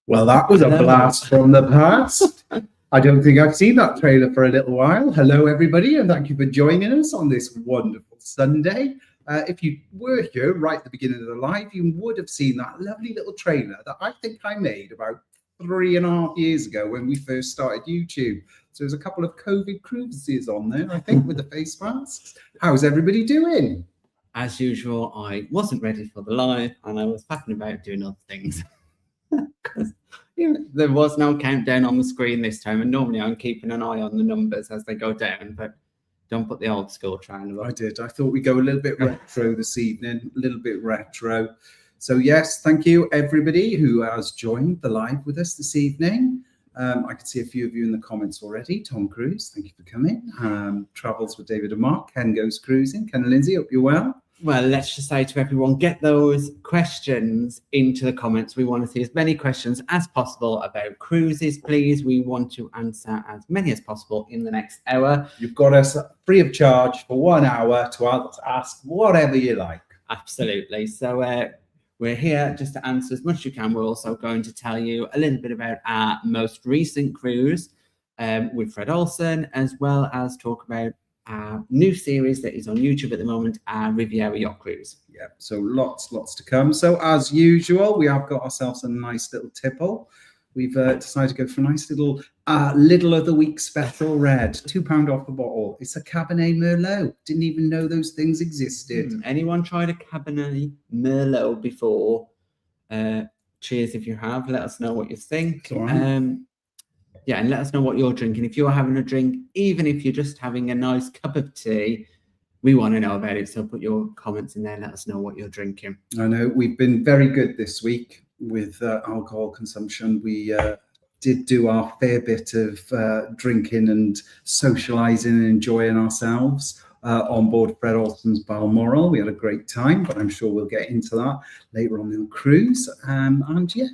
Well, that was a blast from the past. I don't think I've seen that trailer for a little while. Hello, everybody, and thank you for joining us on this wonderful Sunday. If you were here right at the beginning of the live, you would have seen that lovely little trailer that I think I made about 3.5 years ago when we first started YouTube. So there's a couple of COVID cruises on there, I think, with the face masks. How's everybody doing? As usual, I wasn't ready for the live and I was faffing about doing other things. Because there was no countdown on the screen this time, and normally I'm keeping an eye on the numbers as they go down, but don't put the old school trying to. I did. I thought we'd go a little bit retro this evening, a little bit retro. So yes, thank you everybody who has joined the live with us this evening. I can see a few of you in the comments already. Tom Cruise, thank you for coming. Travels with David and Mark. Ken goes cruising. Ken and Lindsay, hope you're well. Well, let's just say to everyone, get those questions into the comments. We want to see as many questions as possible about cruises, please. We want to answer as many as possible in the next hour. You've got us free of charge for 1 hour to ask whatever you like. Absolutely. So we're here just to answer as much as you can. We're also going to tell you a little bit about our most recent cruise with Fred Olsen, as well as talk about our new series that is on YouTube at the moment, our Riviera Yacht Cruise. Yeah, so lots to come. So as usual, we have got ourselves a nice little tipple. We've decided to go for a nice little Little of the Week special red, £2 off a bottle. It's a Cabernet Merlot. Didn't even know those things existed. Anyone tried a Cabernet Merlot before? Cheers if you have. Let us know what you think. Yeah, and let us know what you're drinking. If you're having a drink, even if you're just having a nice cup of tea, we want to know about it. So put your comments in there. Let us know what you're drinking. I know we've been very good this week with alcohol consumption. We did do our fair bit of drinking and socializing and enjoying ourselves on board Fred Olsen's Balmoral. We had a great time, but I'm sure we'll get into that later on in the cruise. And yeah.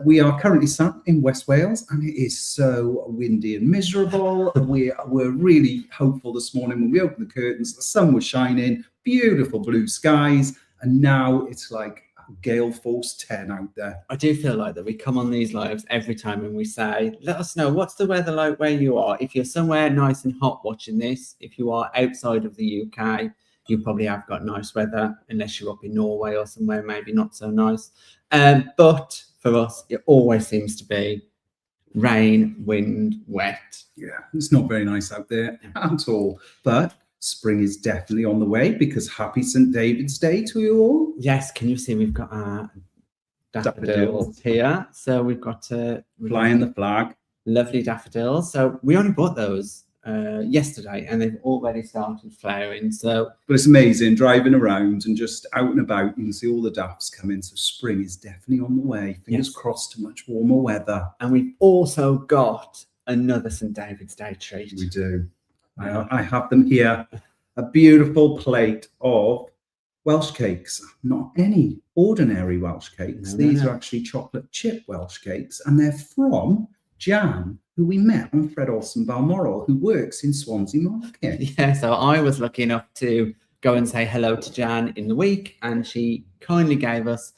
We are currently sat in West Wales and it is so windy and miserable. We're really hopeful this morning when we opened the curtains, the sun was shining, beautiful blue skies, and now it's like gale force 10 out there. I do feel like that we come on these lives every time and we say, let us know what's the weather like where you are. If you're somewhere nice and hot watching this, if you are outside of the UK, you probably have got nice weather, unless you're up in Norway or somewhere maybe not so nice. But for us, it always seems to be rain, wind, wet. Yeah, it's not very nice out there at all. But spring is definitely on the way, because happy St. David's Day to you all. Yes, can you see we've got our daffodils here? So we've got flying the flag. Lovely daffodils. So we only bought those yesterday and they've already started flowering. So but it's amazing driving around and just out and about, you can see all the daffs coming. So spring is definitely on the way. Fingers crossed to much warmer weather. And we've also got another St. David's Day treat. We do. I have them here, a beautiful plate of Welsh cakes. Not any ordinary Welsh cakes. These are actually chocolate chip Welsh cakes, and they're from Jan, who we met on Fred Olsen Balmoral, who works in Swansea Market. Yeah, so I was lucky enough to go and say hello to Jan in the week, and she kindly gave us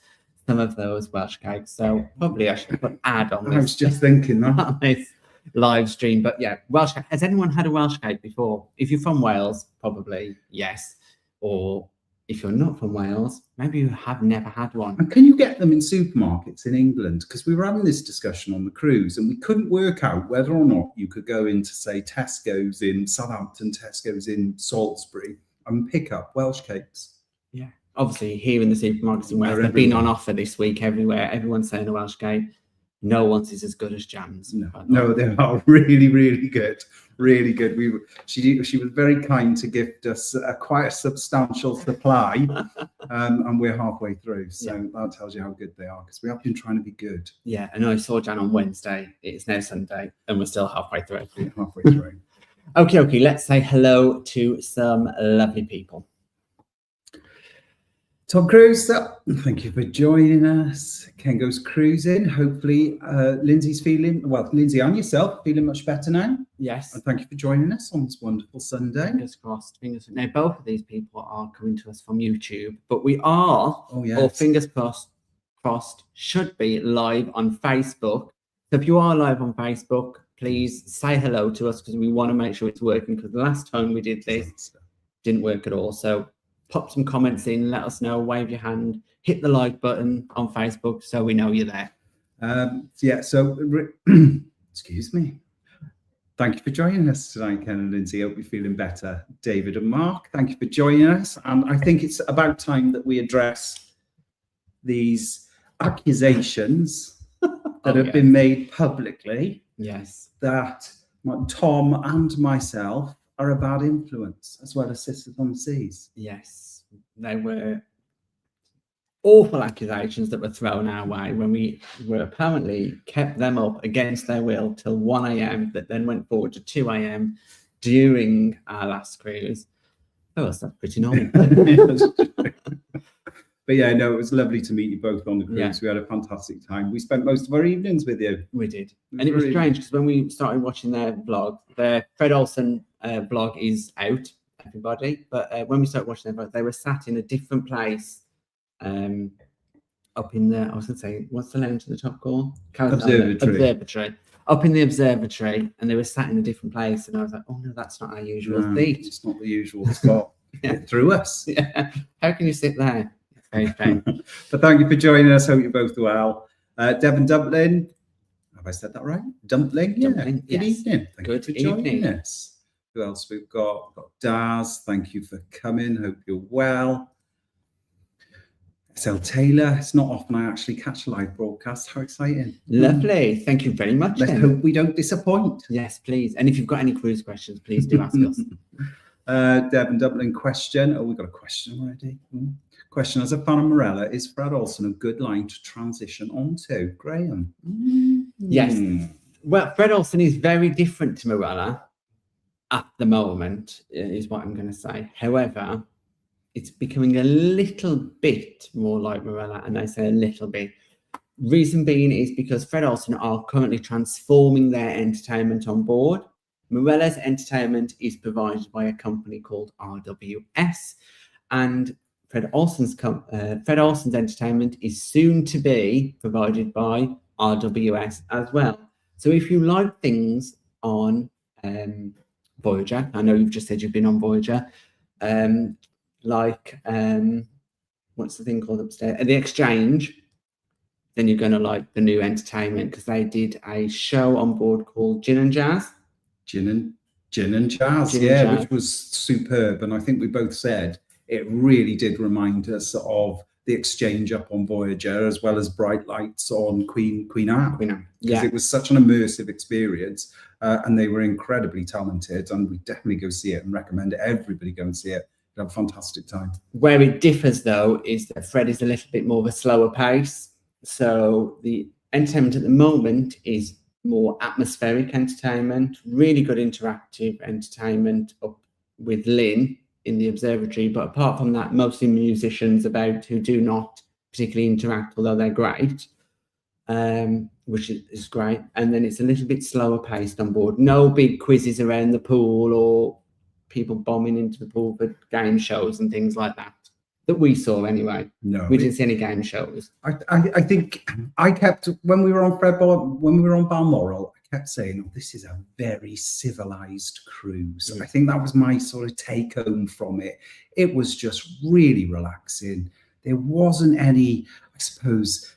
some of those Welsh cakes. So probably I should put ad on this. I was just thinking that. This live stream. But yeah, Welsh cake. Has anyone had a Welsh cake before? If you're from Wales, probably yes. Or if you're not from Wales, maybe you have never had one. And can you get them in supermarkets in England? Because we were having this discussion on the cruise and we couldn't work out whether or not you could go into, say, Tesco's in Southampton, Tesco's in Salisbury, and pick up Welsh cakes. Yeah. Obviously, here in the supermarkets in Wales, they've been on offer this week everywhere. Everyone's saying a Welsh cake. No one's is as good as Jan's. No, they are really, really good. Really good. She was very kind to gift us quite a substantial supply, and we're halfway through. So that tells you how good they are, because we have been trying to be good. Yeah, and I saw Jan on Wednesday. It's now Sunday, and we're still halfway through. Halfway through. Okay. Let's say hello to some lovely people. Tom Cruise, thank you for joining us. Ken goes cruising. Hopefully, Lindsay's Lindsay and yourself feeling much better now. Yes. And thank you for joining us on this wonderful Sunday. Fingers crossed. Now, both of these people are coming to us from YouTube, but we are, or fingers crossed, crossed, should be live on Facebook. So if you are live on Facebook, please say hello to us because we want to make sure it's working, because the last time we did this didn't work at all. So pop some comments in, let us know, wave your hand, hit the like button on Facebook so we know you're there. Excuse me. Thank you for joining us tonight, Ken and Lindsay. Hope you're feeling better. David and Mark, thank you for joining us. And I think it's about time that we address these accusations that have been made publicly. Yes. That Tom and myself are a bad influence, as well as Sisters on the Seas. Yes. They were awful accusations that were thrown our way when we were apparently kept them up against their will till 1 a.m. that then went forward to 2 a.m. during our last cruise. Oh, that's pretty normal. But yeah, no, it was lovely to meet you both on the cruise. Yeah. We had a fantastic time. We spent most of our evenings with you. We did. And it was strange because when we started watching their vlog, their Fred Olsen vlog is out, everybody. But when we started watching their vlog, they were sat in a different place. Up in the, I was going to say, what's the lounge at the top called? Observatory. Up in the observatory, and they were sat in a different place. And I was like, oh no, that's not our usual seat. It's not the usual spot. It threw us. Yeah. How can you sit there? It's very strange. But thank you for joining us. Hope you're both well. Devon Dumpling, have I said that right? Dumpling? Dumpling, yeah. Good yes. evening. Thank Good you for joining evening. us. Who else we've got? We've got Daz. Thank you for coming. Hope you're well. SL Taylor, it's not often I actually catch a live broadcast. How exciting. Lovely. Thank you very much. Let's hope we don't disappoint. Yes, please. And if you've got any cruise questions, please do ask us. Devon Dublin question. Oh, we've got a question already. Question: as a fan of Morella, is Fred Olsen a good line to transition onto? Graham. Yes. Well, Fred Olsen is very different to Morella at the moment, is what I'm going to say. However, it's becoming a little bit more like Morella, and I say a little bit. Reason being is because Fred Olsen are currently transforming their entertainment on board. Morella's entertainment is provided by a company called RWS, and Fred Olsen's entertainment is soon to be provided by RWS as well. So if you like things on Voyager, I know you've just said you've been on Voyager, like what's the thing called upstairs? The Exchange, then you're going to like the new entertainment, because they did a show on board called Gin and Jazz. Gin and Jazz, which was superb. And I think we both said it really did remind us of the Exchange up on Voyager, as well as Bright Lights on Queen Anne. Because it was such an immersive experience, and they were incredibly talented, and we definitely go see it and recommend everybody go and see it. Have a fantastic time. Where it differs, though, is that Fred is a little bit more of a slower pace. So the entertainment at the moment is more atmospheric entertainment, really good interactive entertainment up with Lynn in the observatory. But apart from that, mostly musicians about who do not particularly interact, although they're great, which is great. And then it's a little bit slower paced on board. No big quizzes around the pool or people bombing into the pool for game shows and things like that we saw anyway. No, we didn't see any game shows. I think I kept, when we were on Balmoral, I kept saying, oh, this is a very civilized cruise. I think that was my sort of take home from it. It was just really relaxing. There wasn't any, I suppose,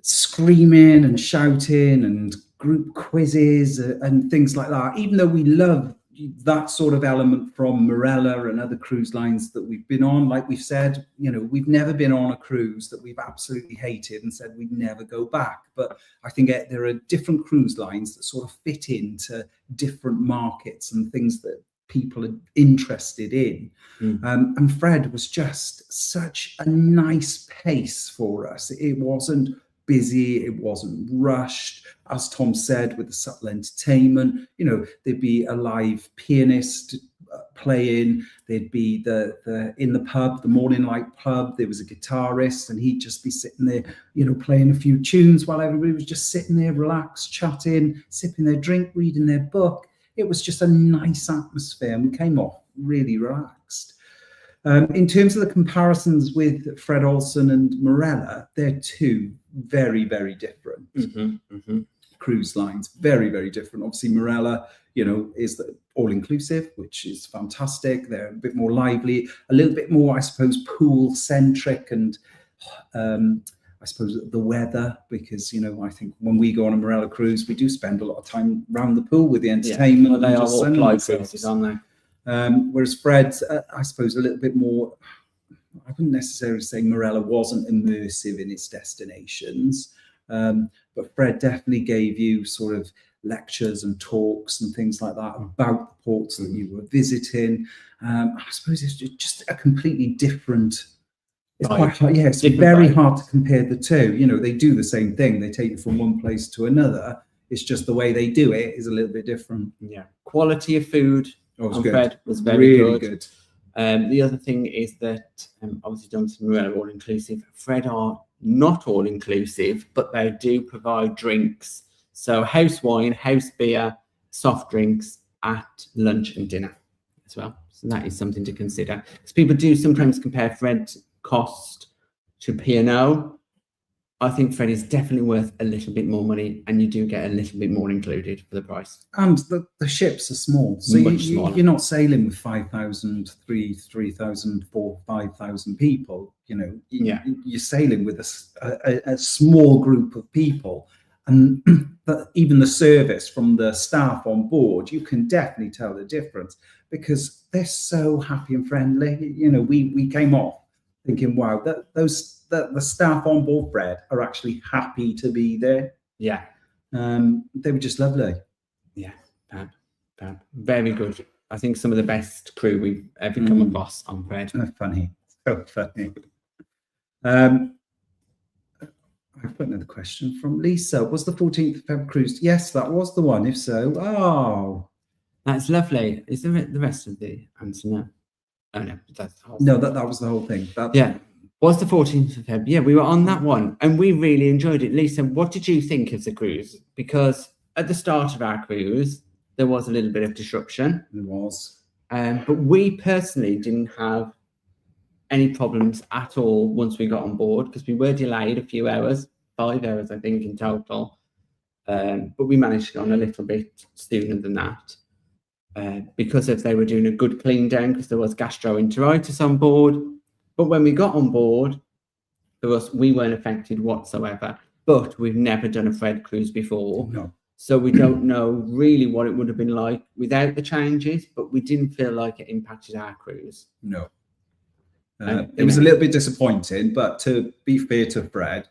screaming and shouting and group quizzes and things like that, even though we love that sort of element from Morella and other cruise lines that we've been on. Like we've said, we've never been on a cruise that we've absolutely hated and said we'd never go back. But I think there are different cruise lines that sort of fit into different markets and things that people are interested in. And Fred was just such a nice pace for us. It wasn't busy, it wasn't rushed. As Tom said, with the subtle entertainment, there'd be a live pianist playing, there'd be the in the pub, the Morning Light pub, there was a guitarist, and he'd just be sitting there, playing a few tunes while everybody was just sitting there, relaxed, chatting, sipping their drink, reading their book. It was just a nice atmosphere, and we came off really relaxed. In terms of the comparisons with Fred Olsen and Marella, they're two very, very different cruise lines. Very, very different. Obviously, Marella, is the all-inclusive, which is fantastic. They're a bit more lively, a little bit more, I suppose, pool-centric, and I suppose the weather, because I think when we go on a Marella cruise, we do spend a lot of time around the pool with the entertainment. Well, they are all fly cruises, aren't they? Whereas Fred, I suppose, a little bit more, I wouldn't necessarily say Marella wasn't immersive in its destinations, but Fred definitely gave you sort of lectures and talks and things like that about the ports that you were visiting. I suppose it's just a completely different. It's quite hard. Yeah, it's very hard to compare the two. They do the same thing. They take you from one place to another. It's just the way they do it is a little bit different. Yeah, quality of food. Fred was really good. The other thing is that obviously Johnson Marella are all inclusive. Fred are not all inclusive, but they do provide drinks. So house wine, house beer, soft drinks at lunch and dinner as well. So that is something to consider. Because people do sometimes compare Fred's cost to P&O. I think Fred is definitely worth a little bit more money, and you do get a little bit more included for the price. And the ships are small, so you're not sailing with 5,000, 3,000, 4,000, 5,000 people. You're sailing with a small group of people, and even the service from the staff on board, you can definitely tell the difference because they're so happy and friendly. We came off thinking, wow, the staff on board Fred are actually happy to be there. Yeah. They were just lovely. Yeah, fab. Very good. I think some of the best crew we've ever come across on Fred. Funny. So funny. I've got another question from Lisa. Was the 14th of Feb cruise? Yes, that was the one. If so, that's lovely. Is the rest of the answer no? Oh no, that's the whole thing. That was the whole thing. Was the 14th of Feb? Yeah, we were on that one and we really enjoyed it. Lisa, what did you think of the cruise? Because at the start of our cruise, there was a little bit of disruption. There was. But we personally didn't have any problems at all once we got on board because we were delayed a few hours, 5 hours, I think, in total. But we managed to get on a little bit sooner than that because they were doing a good clean down because there was gastroenteritis on board. But when we got on board, we weren't affected whatsoever. But we've never done a Fred cruise before. No. So we don't know really what it would have been like without the changes, but we didn't feel like it impacted our cruise. No. It was a little bit disappointing, but to be fair to Fred,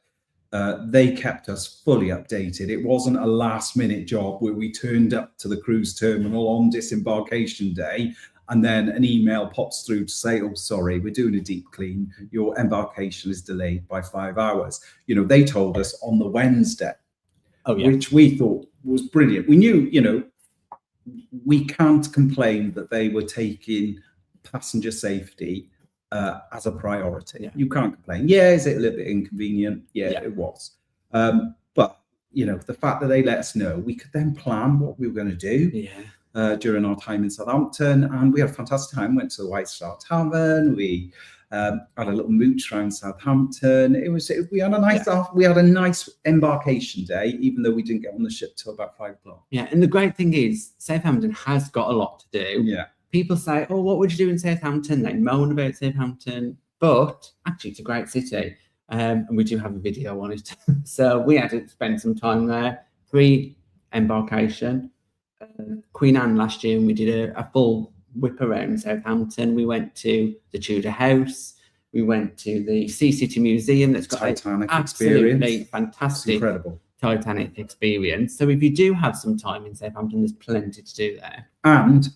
they kept us fully updated. It wasn't a last-minute job where we turned up to the cruise terminal on disembarkation day and then an email pops through to say, oh, sorry, we're doing a deep clean. Your embarkation is delayed by 5 hours. They told us on the Wednesday, which we thought was brilliant. We knew, we can't complain that they were taking passenger safety as a priority. Yeah. You can't complain. Yeah, is it a little bit inconvenient? Yeah. It was. But, the fact that they let us know, we could then plan what we were going to do during our time in Southampton. And we had a fantastic time. Went to the White Star Tavern. We had a little mooch around Southampton. We had a nice embarkation day, even though we didn't get on the ship till about 5 o'clock. Yeah, and the great thing is Southampton has got a lot to do. Yeah. People say, oh, what would you do in Southampton? They moan about Southampton, but actually it's a great city. And we do have a video on it. So we had to spend some time there pre-embarkation. Queen Anne last year, and we did a full whip around Southampton. We went to the Tudor House. We went to the Sea City Museum. That's got Titanic absolutely experience. Fantastic, it's incredible Titanic experience. So if you do have some time in Southampton, there's plenty to do there. And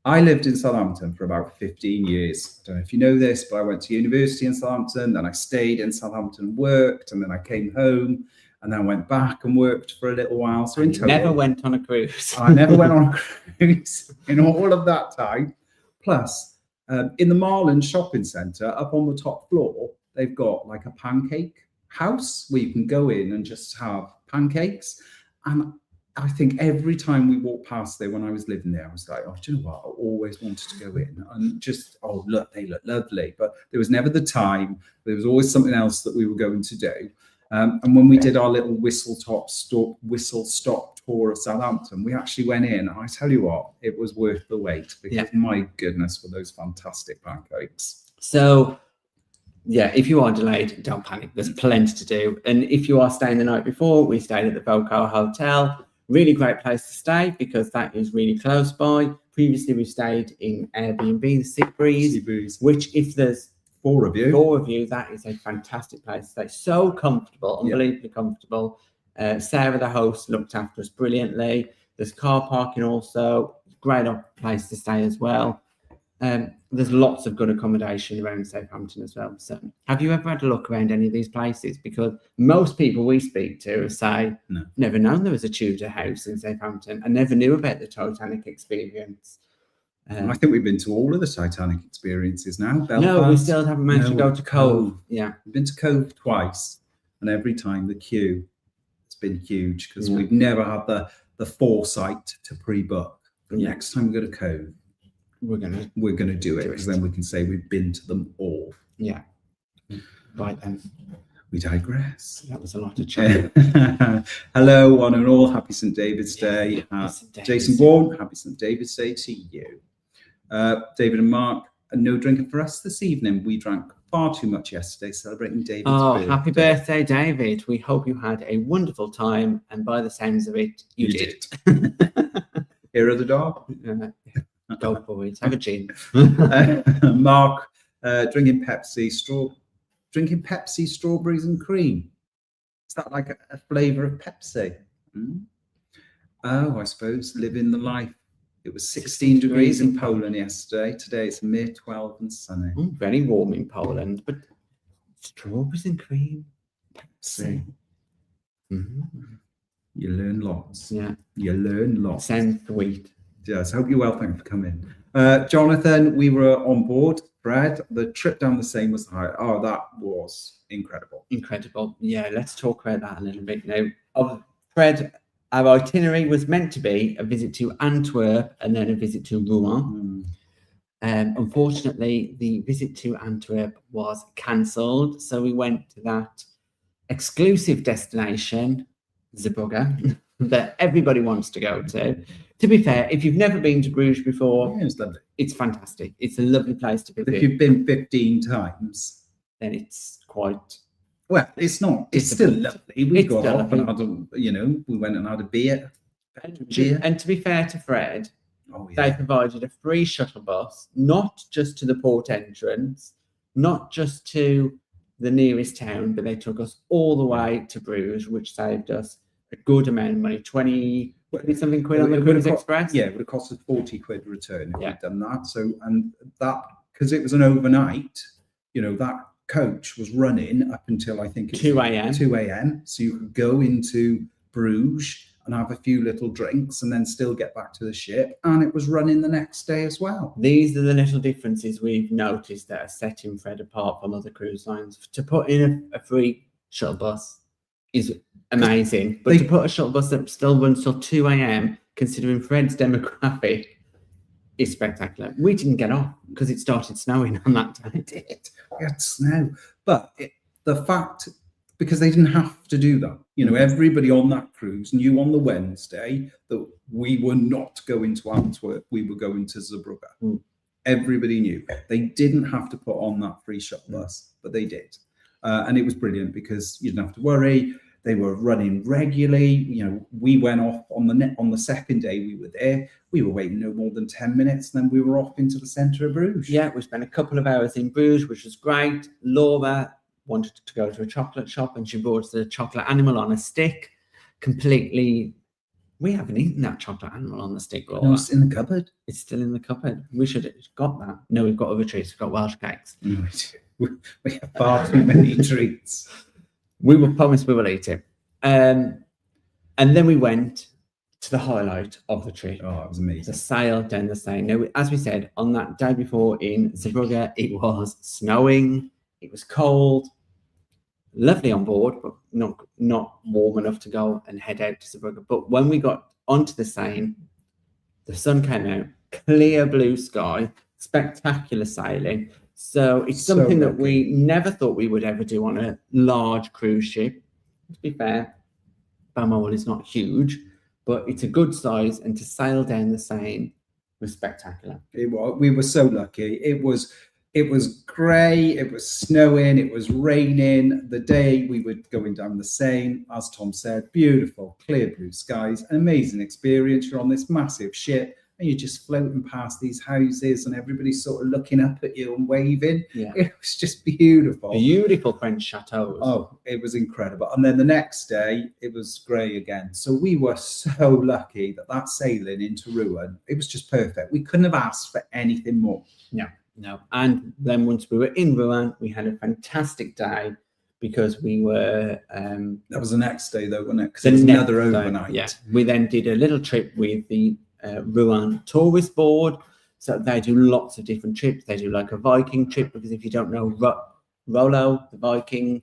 I lived in Southampton for about 15 years. I don't know if you know this, but I went to university in Southampton, then I stayed in Southampton, worked, and then I came home, and then I went back and worked for a little while. So in total, never went on a cruise. I never went on a cruise in all of that time. Plus, in the Marlin shopping centre, up on the top floor, they've got like a pancake house where you can go in and just have pancakes. And I think every time we walked past there when I was living there, I was like, oh, do you know what? I always wanted to go in and just, oh, look, they look lovely. But there was never the time. There was always something else that we were going to do. And when we did our little whistle stop tour of Southampton, we actually went in. And I tell you what, it was worth the wait because my goodness, were those fantastic pancakes. So, yeah, if you are delayed, don't panic. There's plenty to do. And if you are staying the night before, we stayed at the Vocal Hotel. Really great place to stay because that is really close by. Previously, we stayed in Airbnb, the Sea Breeze, which if there's four of you, that is a fantastic place to stay. So comfortable, unbelievably comfortable. Sarah, the host, looked after us brilliantly. There's car parking also. Great place to stay as well. There's lots of good accommodation around Southampton as well. So have you ever had a look around any of these places? Because most people we speak to say, no, never known there was a Tudor house in Southampton. I never knew about the Titanic experience. I think we've been to all of the Titanic experiences now. Belfast. No, we still haven't managed to go to Cove. Yeah. We've been to Cove twice, and every time the queue has been huge because we've never had the foresight to pre-book. But next time we go to Cove, we're gonna do it because then we can say we've been to them all. Yeah. Right then. We digress. That was a lot of chat. Hello, one and all. Happy St. David's Day. Jason Bourne, happy St. David's Day to you. David and Mark, no drinking for us this evening. We drank far too much yesterday celebrating David's birthday. Happy birthday, David. We hope you had a wonderful time, and by the sounds of it, you did. Here are the dog. Go boys, have a gin. Mark, drinking Pepsi, strawberries and cream. Is that like a flavour of Pepsi? Oh, I suppose living the life. It was 16 degrees in Poland yesterday. Today it's mid 12 and sunny. Very warm in Poland, but strawberries and cream, Pepsi. You learn lots. Yeah, you learn lots. Sounds sweet. Yes, hope you're well. Thank you for coming. Jonathan, we were on board. Fred, the trip down the Seine was high. Oh, that was incredible. Incredible. Yeah, let's talk about that a little bit now. Fred, our itinerary was meant to be a visit to Antwerp and then a visit to Rouen. Unfortunately, the visit to Antwerp was cancelled. So we went to that exclusive destination, Zeebrugge, that everybody wants to go to. To be fair, if you've never been to Bruges before, it's lovely. It's fantastic. It's a lovely place to visit. If you've been 15 times, then it's quite... Well, it's not. It's still lovely. We got off and had we went and had a beer. And to be fair to Fred, they provided a free shuttle bus, not just to the port entrance, not just to the nearest town, but they took us all the way to Bruges, which saved us a good amount of money, 20 something quid on the Cruise Express. Yeah, it would have cost us 40 quid return if we'd done that. So, and that, because it was an overnight, that coach was running up until I think it's 2 a.m. 2 a.m. So you could go into Bruges and have a few little drinks and then still get back to the ship. And it was running the next day as well. These are the little differences we've noticed that are setting Fred apart from other cruise lines. To put in a free shuttle bus is amazing. But to put a shuttle bus that still runs till 2 a.m., considering Fred's demographic, is spectacular. We didn't get off because it started snowing on that day. It did. We had snow. But the fact, because they didn't have to do that. Everybody on that cruise knew on the Wednesday that we were not going to Antwerp. We were going to Zeebrugge. Everybody knew. They didn't have to put on that free shuttle bus, but they did. And it was brilliant because you didn't have to worry. They were running regularly. We went off on the second day we were there. We were waiting no more than 10 minutes. Then we were off into the centre of Bruges. Yeah, we spent a couple of hours in Bruges, which was great. Laura wanted to go to a chocolate shop and she bought the chocolate animal on a stick. Completely, we haven't eaten that chocolate animal on the stick, Laura. No, it's in the cupboard. It's still in the cupboard. We should have got that. No, we've got other treats. We've got Welsh cakes. We have far too many treats. We were promised we will eat it. And then we went to the highlight of the trip. Oh, it was amazing. The sail down the Seine. Now, as we said, on that day before in Zeebrugge, it was snowing. It was cold. lovely on board, but not warm enough to go and head out to Zeebrugge. But when we got onto the Seine, the sun came out, clear blue sky, spectacular sailing. So it's something that we never thought we would ever do on a large cruise ship. To be fair, Balmoral is not huge, but it's a good size, and to sail down the Seine was spectacular. We were so lucky. It was grey, it was snowing, it was raining. The day we were going down the Seine, as Tom said, beautiful, clear blue skies, an amazing experience. You're on this massive ship and you're just floating past these houses and everybody's sort of looking up at you and waving. Yeah. It was just beautiful. Beautiful French chateaus. Oh, it was incredible. And then the next day, it was grey again. So we were so lucky that sailing into Rouen, it was just perfect. We couldn't have asked for anything more. No. And then once we were in Rouen, we had a fantastic day because we were... that was the next day though, wasn't it? Because it was another overnight. Yeah. We then did a little trip with the Rouen tourist board. So they do lots of different trips. They do like a Viking trip, because if you don't know, Rollo, the Viking,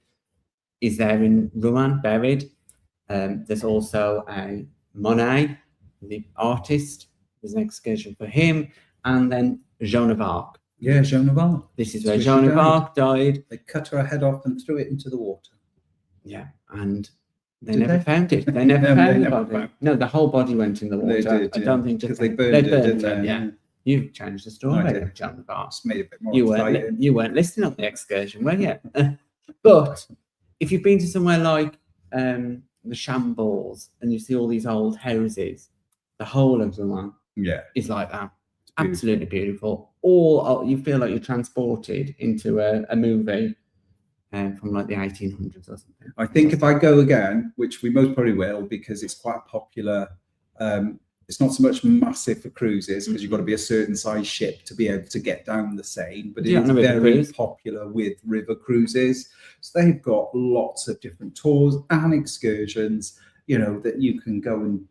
is there in Rouen, buried. There's also a Monet, the artist. There's an excursion for him. And then Joan of Arc. Yeah, Joan of Arc. This is where Joan of Arc died. They cut her head off and threw it into the water. Yeah, and they never found it. They never found the body. No, the whole body went in the water. They did, I don't think just because they burned it, didn't they? Yeah. You've changed the story of Joan of Arc. Just made it a bit more exciting. You weren't listening on the excursion, were you? But if you've been to somewhere like the Shambles and you see all these old houses, the whole of Rouen is like that. Absolutely beautiful. Or you feel like you're transported into a movie from like the 1800s or something. I think if I go again, which we most probably will, because it's quite popular. It's not so much massive for cruises, because you've got to be a certain size ship to be able to get down the Seine, but it is very popular with river cruises. So they've got lots of different tours and excursions, that you can go and,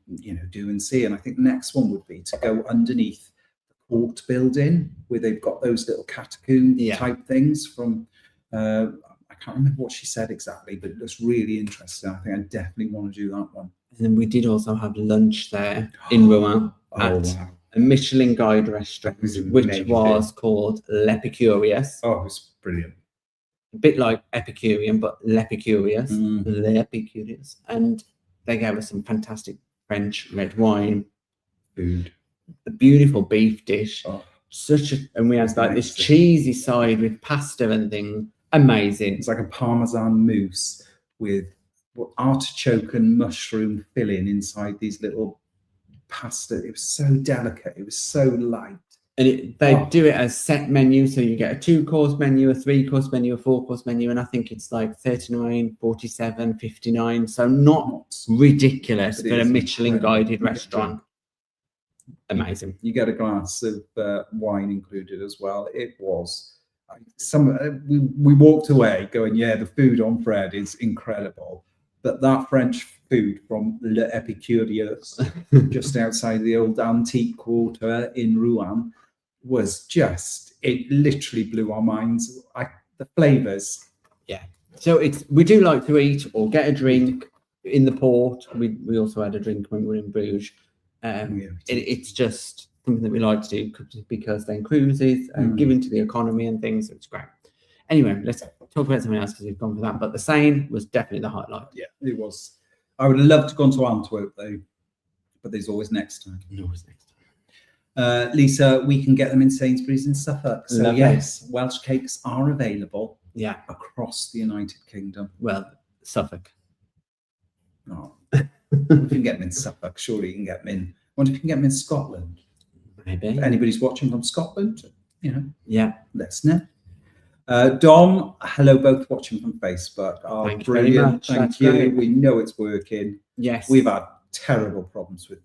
do and see. And I think the next one would be to go underneath the court building, where they've got those little catacomb type things from, I can't remember what she said exactly, but it looks really interesting. I think I definitely want to do that one. And then we did also have lunch there in Rouen at a Michelin guide restaurant, which was called L'Epicurious. Oh, it was brilliant. A bit like Epicurean, but L'Epicurious. L'Epicurious. And they gave us some fantastic French red wine. Food. A beautiful beef dish. Oh, and we had like this cheesy side with pasta and things. Amazing. It's like a Parmesan mousse with artichoke and mushroom filling inside these little pasta. It was so delicate. It was so light. And they do it as set menu. So you get a 2-course menu, a 3-course menu, a 4-course menu. And I think it's like 39, 47, 59. So not ridiculous for a Michelin guided restaurant. Amazing. You get a glass of wine included as well. It was we walked away going, the food on Fred is incredible. But that French food from L'Epicurious, just outside the old antique quarter in Rouen, was it literally blew our minds. The flavours. Yeah. So we do like to eat or get a drink in the port. We also had a drink when we were in Bruges. It's just something that we like to do because then cruises and giving to the economy and things. It's great. Anyway, let's talk about something else because we've gone for that. But the Seine was definitely the highlight. Yeah, it was. I would have loved to go to Antwerp though, but there's always next time. Lisa, we can get them in Sainsbury's in Suffolk. So yes, Welsh cakes are available. Yeah, across the United Kingdom. Well, Suffolk. Oh, if you can get them in Suffolk, surely you can get them in. I wonder if you can get them in Scotland. Maybe. If anybody's watching from Scotland, yeah, let us know. Dom, hello, both watching from Facebook. Oh, thank brilliant. You very much. Thank you. Great. We know it's working. Yes. We've had terrible problems with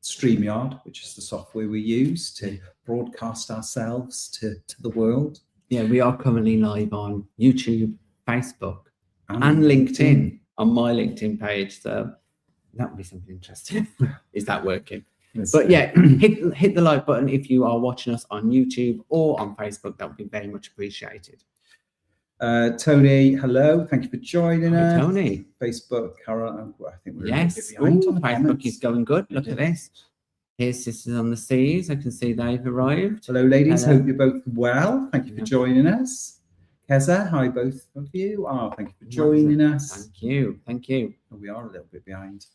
StreamYard, which is the software we use to broadcast ourselves to the world. Yeah, we are currently live on YouTube, Facebook, and LinkedIn on my LinkedIn page. So that would be something interesting. Is that working? But yeah, hit the like button if you are watching us on YouTube or on Facebook. That would be very much appreciated. Tony, hello. Thank you for joining us. Tony. Facebook, Carol. I think we're yes. a bit behind on the Facebook comments. is going good. Look at this. Here's Sisters on the Seas. I can see they've arrived. Hello, ladies. Hello. Hope you're both well. Thank you for joining us. Keza, hi, both of you. Thank you for joining us. Thank you. Thank you. We are a little bit behind.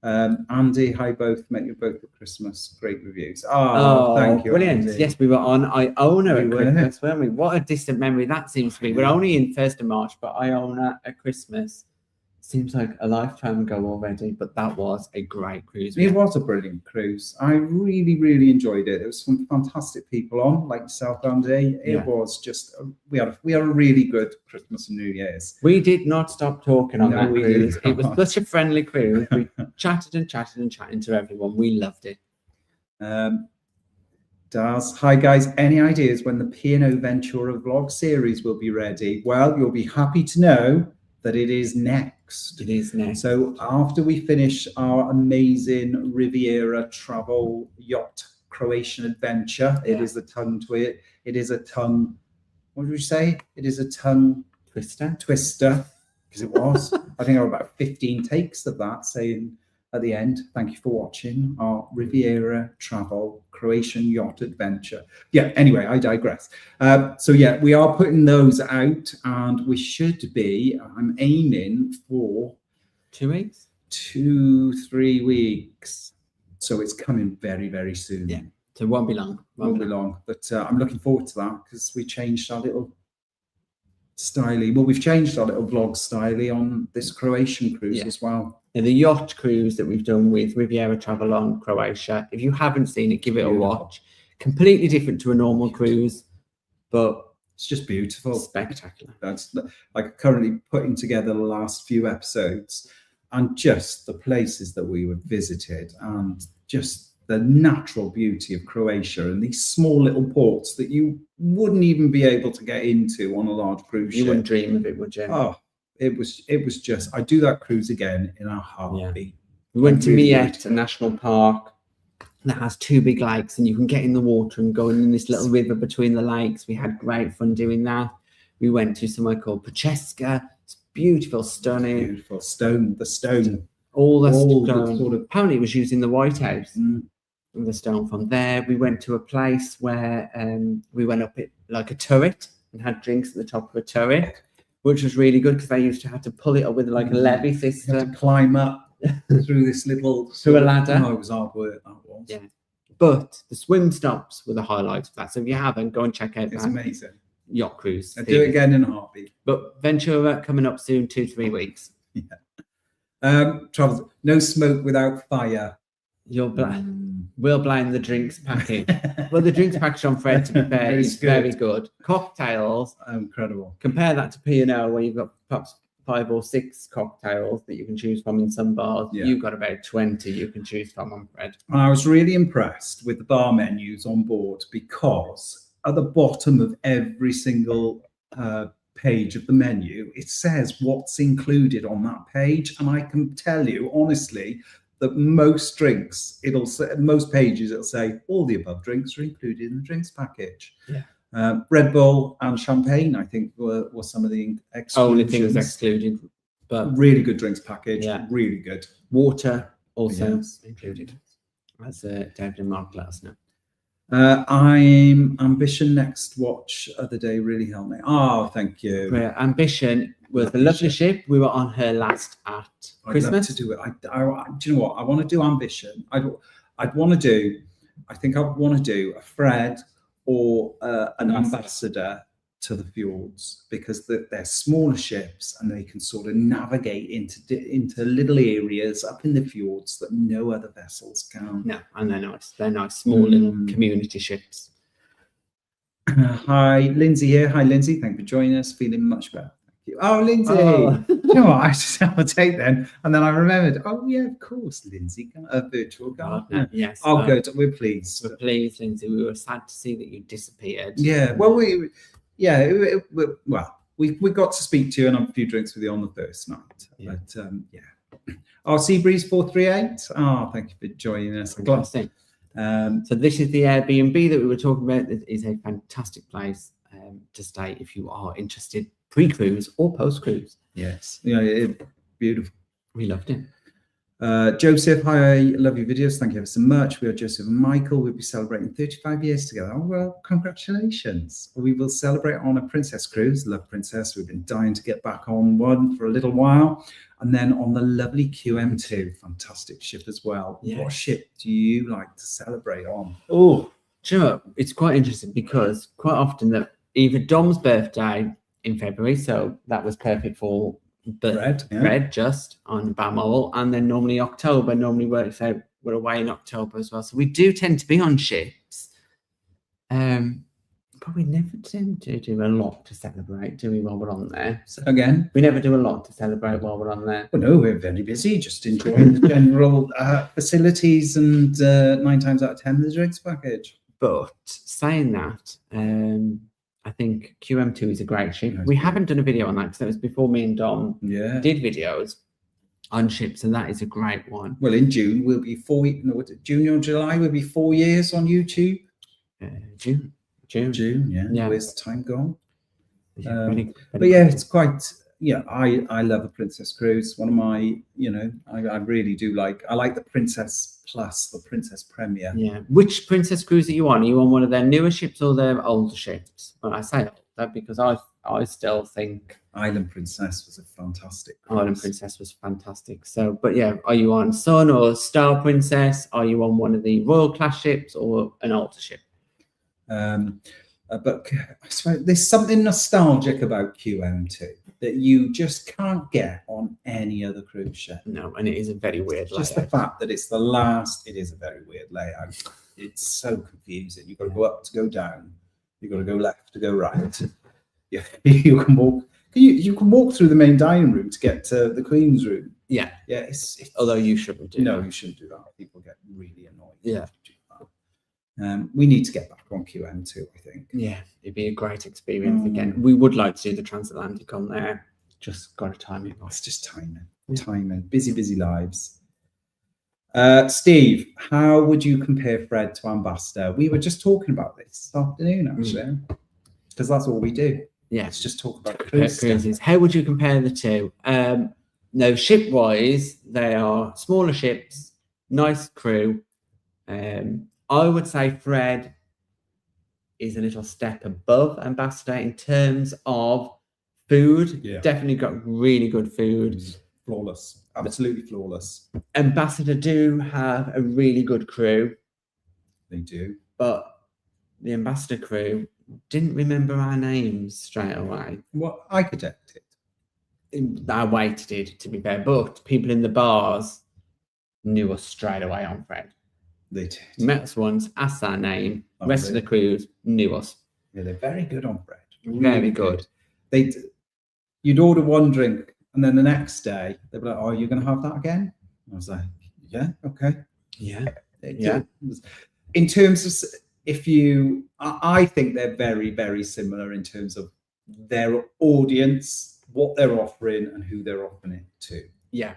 Andy, hi, both. Met you both at Christmas. Great reviews. Thank you. Brilliant. Andy. Yes, we were on Iona at We were. Christmas, weren't we? What a distant memory that seems to be. We're only in 1st of March, but Iona at Christmas seems like a lifetime ago already, but that was a great cruise. It was a brilliant cruise. I really, really enjoyed it. There was some fantastic people on, like yourself, Andy. It was just we had a really good Christmas and New Year's. We did not stop talking on that cruise. Did it was such a friendly cruise. We chatted and chatted and chatted to everyone. We loved it. Daz, hi guys. Any ideas when the P&O Ventura vlog series will be ready? Well, you'll be happy to know that it is next. It is next. So after we finish our amazing Riviera travel yacht Croatian adventure, it is a tongue twister. It is a tongue. What did we say? It is a tongue twister. Because it was. I think I had about 15 takes of that, saying at the end, "Thank you for watching our Riviera travel Croatian yacht adventure." Yeah. Anyway, I digress. So yeah, we are putting those out, and we should be. I'm aiming for 2 weeks, 2-3 weeks. So it's coming very, very soon. Yeah. So it won't be long. Won't be long. But I'm looking forward to that because we changed our little styly. Well, we've changed our little vlog styly on this Croatian cruise as well. And the yacht cruise that we've done with Riviera Travel on Croatia, if you haven't seen it, give it a watch. Completely different to a normal cruise, but it's just beautiful. Spectacular. That's like currently putting together the last few episodes and just the places that we were visited and just the natural beauty of Croatia and these small little ports that you wouldn't even be able to get into on a large cruise ship. You wouldn't dream of it, would you? Oh, it was just, I'd do that cruise again in a heartbeat. Yeah. We went to Miet, a national park that has 2 big lakes, and you can get in the water and go in this little river between the lakes. We had great fun doing that. We went to somewhere called Pacheska. It's beautiful, stunning. Beautiful stone, the stone. All the stone. The sort of, apparently it was used in the White House. And the stone from there. We went to a place where we went up it like a turret and had drinks at the top of a turret, which was really good because they used to have to pull it up with like a levy system. You had to climb up through this little through a ladder. Oh, it was hard work, that was. Yeah. But the swim stops were the highlights of that. So if you haven't, go and check out It's that amazing. Yacht cruise. I'd do it again in a heartbeat. But Ventura coming up soon, 2-3 weeks. Yeah. Travels, no smoke without fire. We'll blame the drinks package. Well, the drinks package on Fred, to be fair, is very good. Cocktails. Incredible. Compare that to P&O, where you've got perhaps 5 or 6 cocktails that you can choose from in some bars. Yeah. You've got about 20 you can choose from on Fred. I was really impressed with the bar menus on board because at the bottom of every single page of the menu, it says what's included on that page. And I can tell you, honestly, that most drinks, most pages, it'll say all the above drinks are included in the drinks package. Yeah. Red Bull and champagne, I think, were some of the exclusions. Only things excluded, but really good drinks package. Yeah. Really good. Water also included. As David and Mark let us know. I'm Ambition Next Watch of the day really helped me. Oh, thank you. Great. Ambition was a lovely ship. We were on her last at Christmas. I'd love to do it. Do you know what? I want to do Ambition. I think I want to do a Fred or an ambassador to the fjords because they're smaller ships and they can sort of navigate into little areas up in the fjords that no other vessels can. No, and they're nice. They're nice, small little community ships. Hi, Lindsay here. Hi, Lindsay. Thank you for joining us. Feeling much better. Thank you. Oh, Lindsay. Oh. You know what? I just have a take then. And then I remembered, oh, yeah, of course, Lindsay, a virtual gardener. Yes. Oh, good. We're pleased. We're pleased, Lindsay. We were sad to see that you disappeared. Yeah. Well, we got to speak to you and have a few drinks with you on the first night. Yeah. But yeah. Oh, Seabreeze 438. Oh, thank you for joining us. Fantastic. So this is the Airbnb that we were talking about. It is a fantastic place. to stay if you are interested pre-cruise or post-cruise. Yes, beautiful. We loved it. Joseph, hi, I love your videos. Thank you ever so much. We are Joseph and Michael. We'll be celebrating 35 years together. Oh, well, congratulations. We will celebrate on a Princess cruise. Love Princess. We've been dying to get back on one for a little while. And then on the lovely QM2, fantastic ship as well. Yes. What ship do you like to celebrate on? Oh, sure. It's quite interesting because quite often that either Dom's birthday in February, so that was perfect for Fred just on Balmoral, and then normally October normally works out. We're away in October as well, so we do tend to be on ships. But we never tend to do a lot to celebrate, do we, while we're on there? So again, we never do a lot to celebrate while we're on there. Well, no, we're very busy, just enjoying the general facilities, and 9 times out of 10 the drinks package. But saying that, I think QM2 is a great ship. We haven't done a video on that because that was before me and Dom did videos on ships, and that is a great one. Well, in June we'll be June or July. We'll be 4 years on YouTube. June. Yeah. Where's the time gone? But yeah, it's quite. Yeah, I love a Princess cruise. One of my, I really do like. I like the Princess Plus, the Princess Premier. Yeah. Which Princess cruise are you on? Are you on one of their newer ships or their older ships? Well, I say that because I still think Island Princess was a fantastic cruise. Island Princess was fantastic. So, but yeah, are you on Sun or Star Princess? Are you on one of the Royal class ships or an older ship? But I swear, there's something nostalgic about QM2 that you just can't get on any other cruise ship. No, and it is a very weird layout. Just the fact that it's the last, it is a very weird layout. It's so confusing. You've got to go up to go down. You've got to go left to go right. Yeah, you can walk. You can walk through the main dining room to get to the Queen's room. Yeah. It's although you shouldn't do that. You shouldn't do that. People get really annoyed. Yeah. We need to get back on QM2, I think. Yeah, it'd be a great experience again. We would like to do the transatlantic on there. Just got to time it. It's just timing. Timing. Busy lives. Steve, how would you compare Fred to Ambassador? We were just talking about this afternoon, actually, because that's all we do. Yeah, let's just talk about cruises. How would you compare the two? No, ship-wise, they are smaller ships, nice crew. I would say Fred is a little step above Ambassador in terms of food. Yeah. Definitely got really good food. Flawless. Absolutely flawless. Ambassador do have a really good crew. They do. But the Ambassador crew didn't remember our names straight away. Well, I detected. I waited, to be fair. But people in the bars knew us straight away on Fred. They did. Met us once, asked our name. The rest of the cruise knew us. Yeah, they're very good on Fred. Very good. You'd order one drink, and then the next day they'd be like, "Oh, you're going to have that again?" I was like, "Yeah, okay." Yeah. In terms of I think they're very, very similar in terms of their audience, what they're offering, and who they're offering it to. Yeah.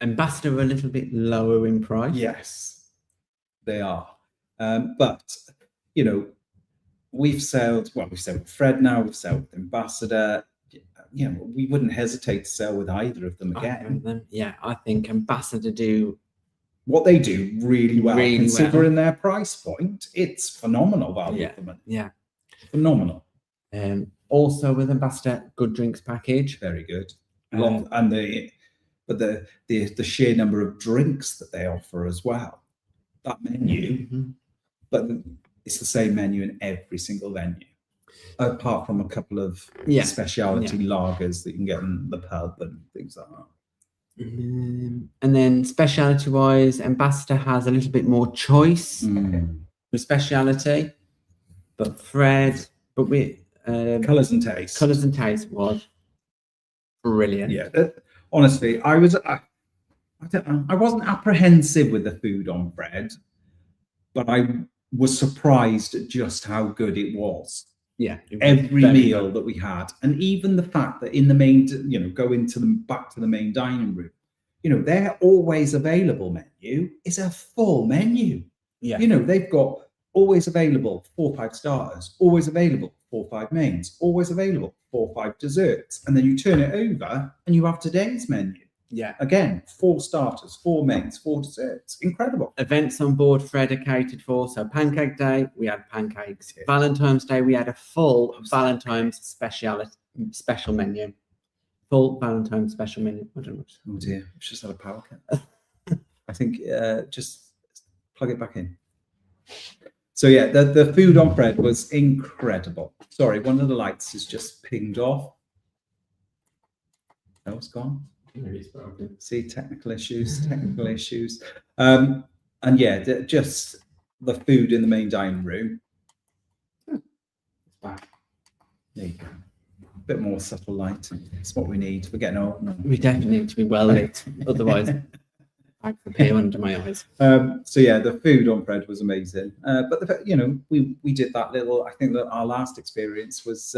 Ambassador a little bit lower in price. Yes, they are. But, we've sailed with Fred now, we've sailed with Ambassador. We wouldn't hesitate to sail with either of them again. Yeah, I think Ambassador do what they do really well. Considering their price point, it's phenomenal value for money. Yeah. Phenomenal. Also with Ambassador, good drinks package. Very good. But the sheer number of drinks that they offer as well, that menu, but it's the same menu in every single venue, apart from a couple of specialty lagers that you can get in the pub and things like that. And then specialty wise, Ambassador has a little bit more choice with specialty, but Colours and Taste was brilliant. Yeah. Honestly, I wasn't apprehensive with the food on Fred, but I was surprised at just how good it was. Yeah, every meal that we had, and even the fact that in the main, back to the main dining room, their always available menu is a full menu. Yeah, they've got always available 4 or 5 starters, always available 4 or 5 mains, always available 4 or 5 desserts. And then you turn it over and you have today's menu. Yeah. Again, 4 starters, 4 mains, 4 desserts. Incredible. Events on board Fred are catered for. So Pancake Day, we had pancakes. Yeah. Valentine's Day, we had a full Valentine's special menu. Full Valentine's special menu. I don't know. Oh dear, I've just had a power cut. I think just plug it back in. So yeah, the food on Fred was incredible. Sorry, one of the lights is just pinged off. Oh, it's gone. See, technical issues. And yeah, just the food in the main dining room. It's back. There you go. A bit more subtle light. It's what we need. We're getting old now. We definitely need to be well lit. Otherwise, I could appear under my eyes. So yeah, the food on Fred was amazing. But we did that little. I think that our last experience was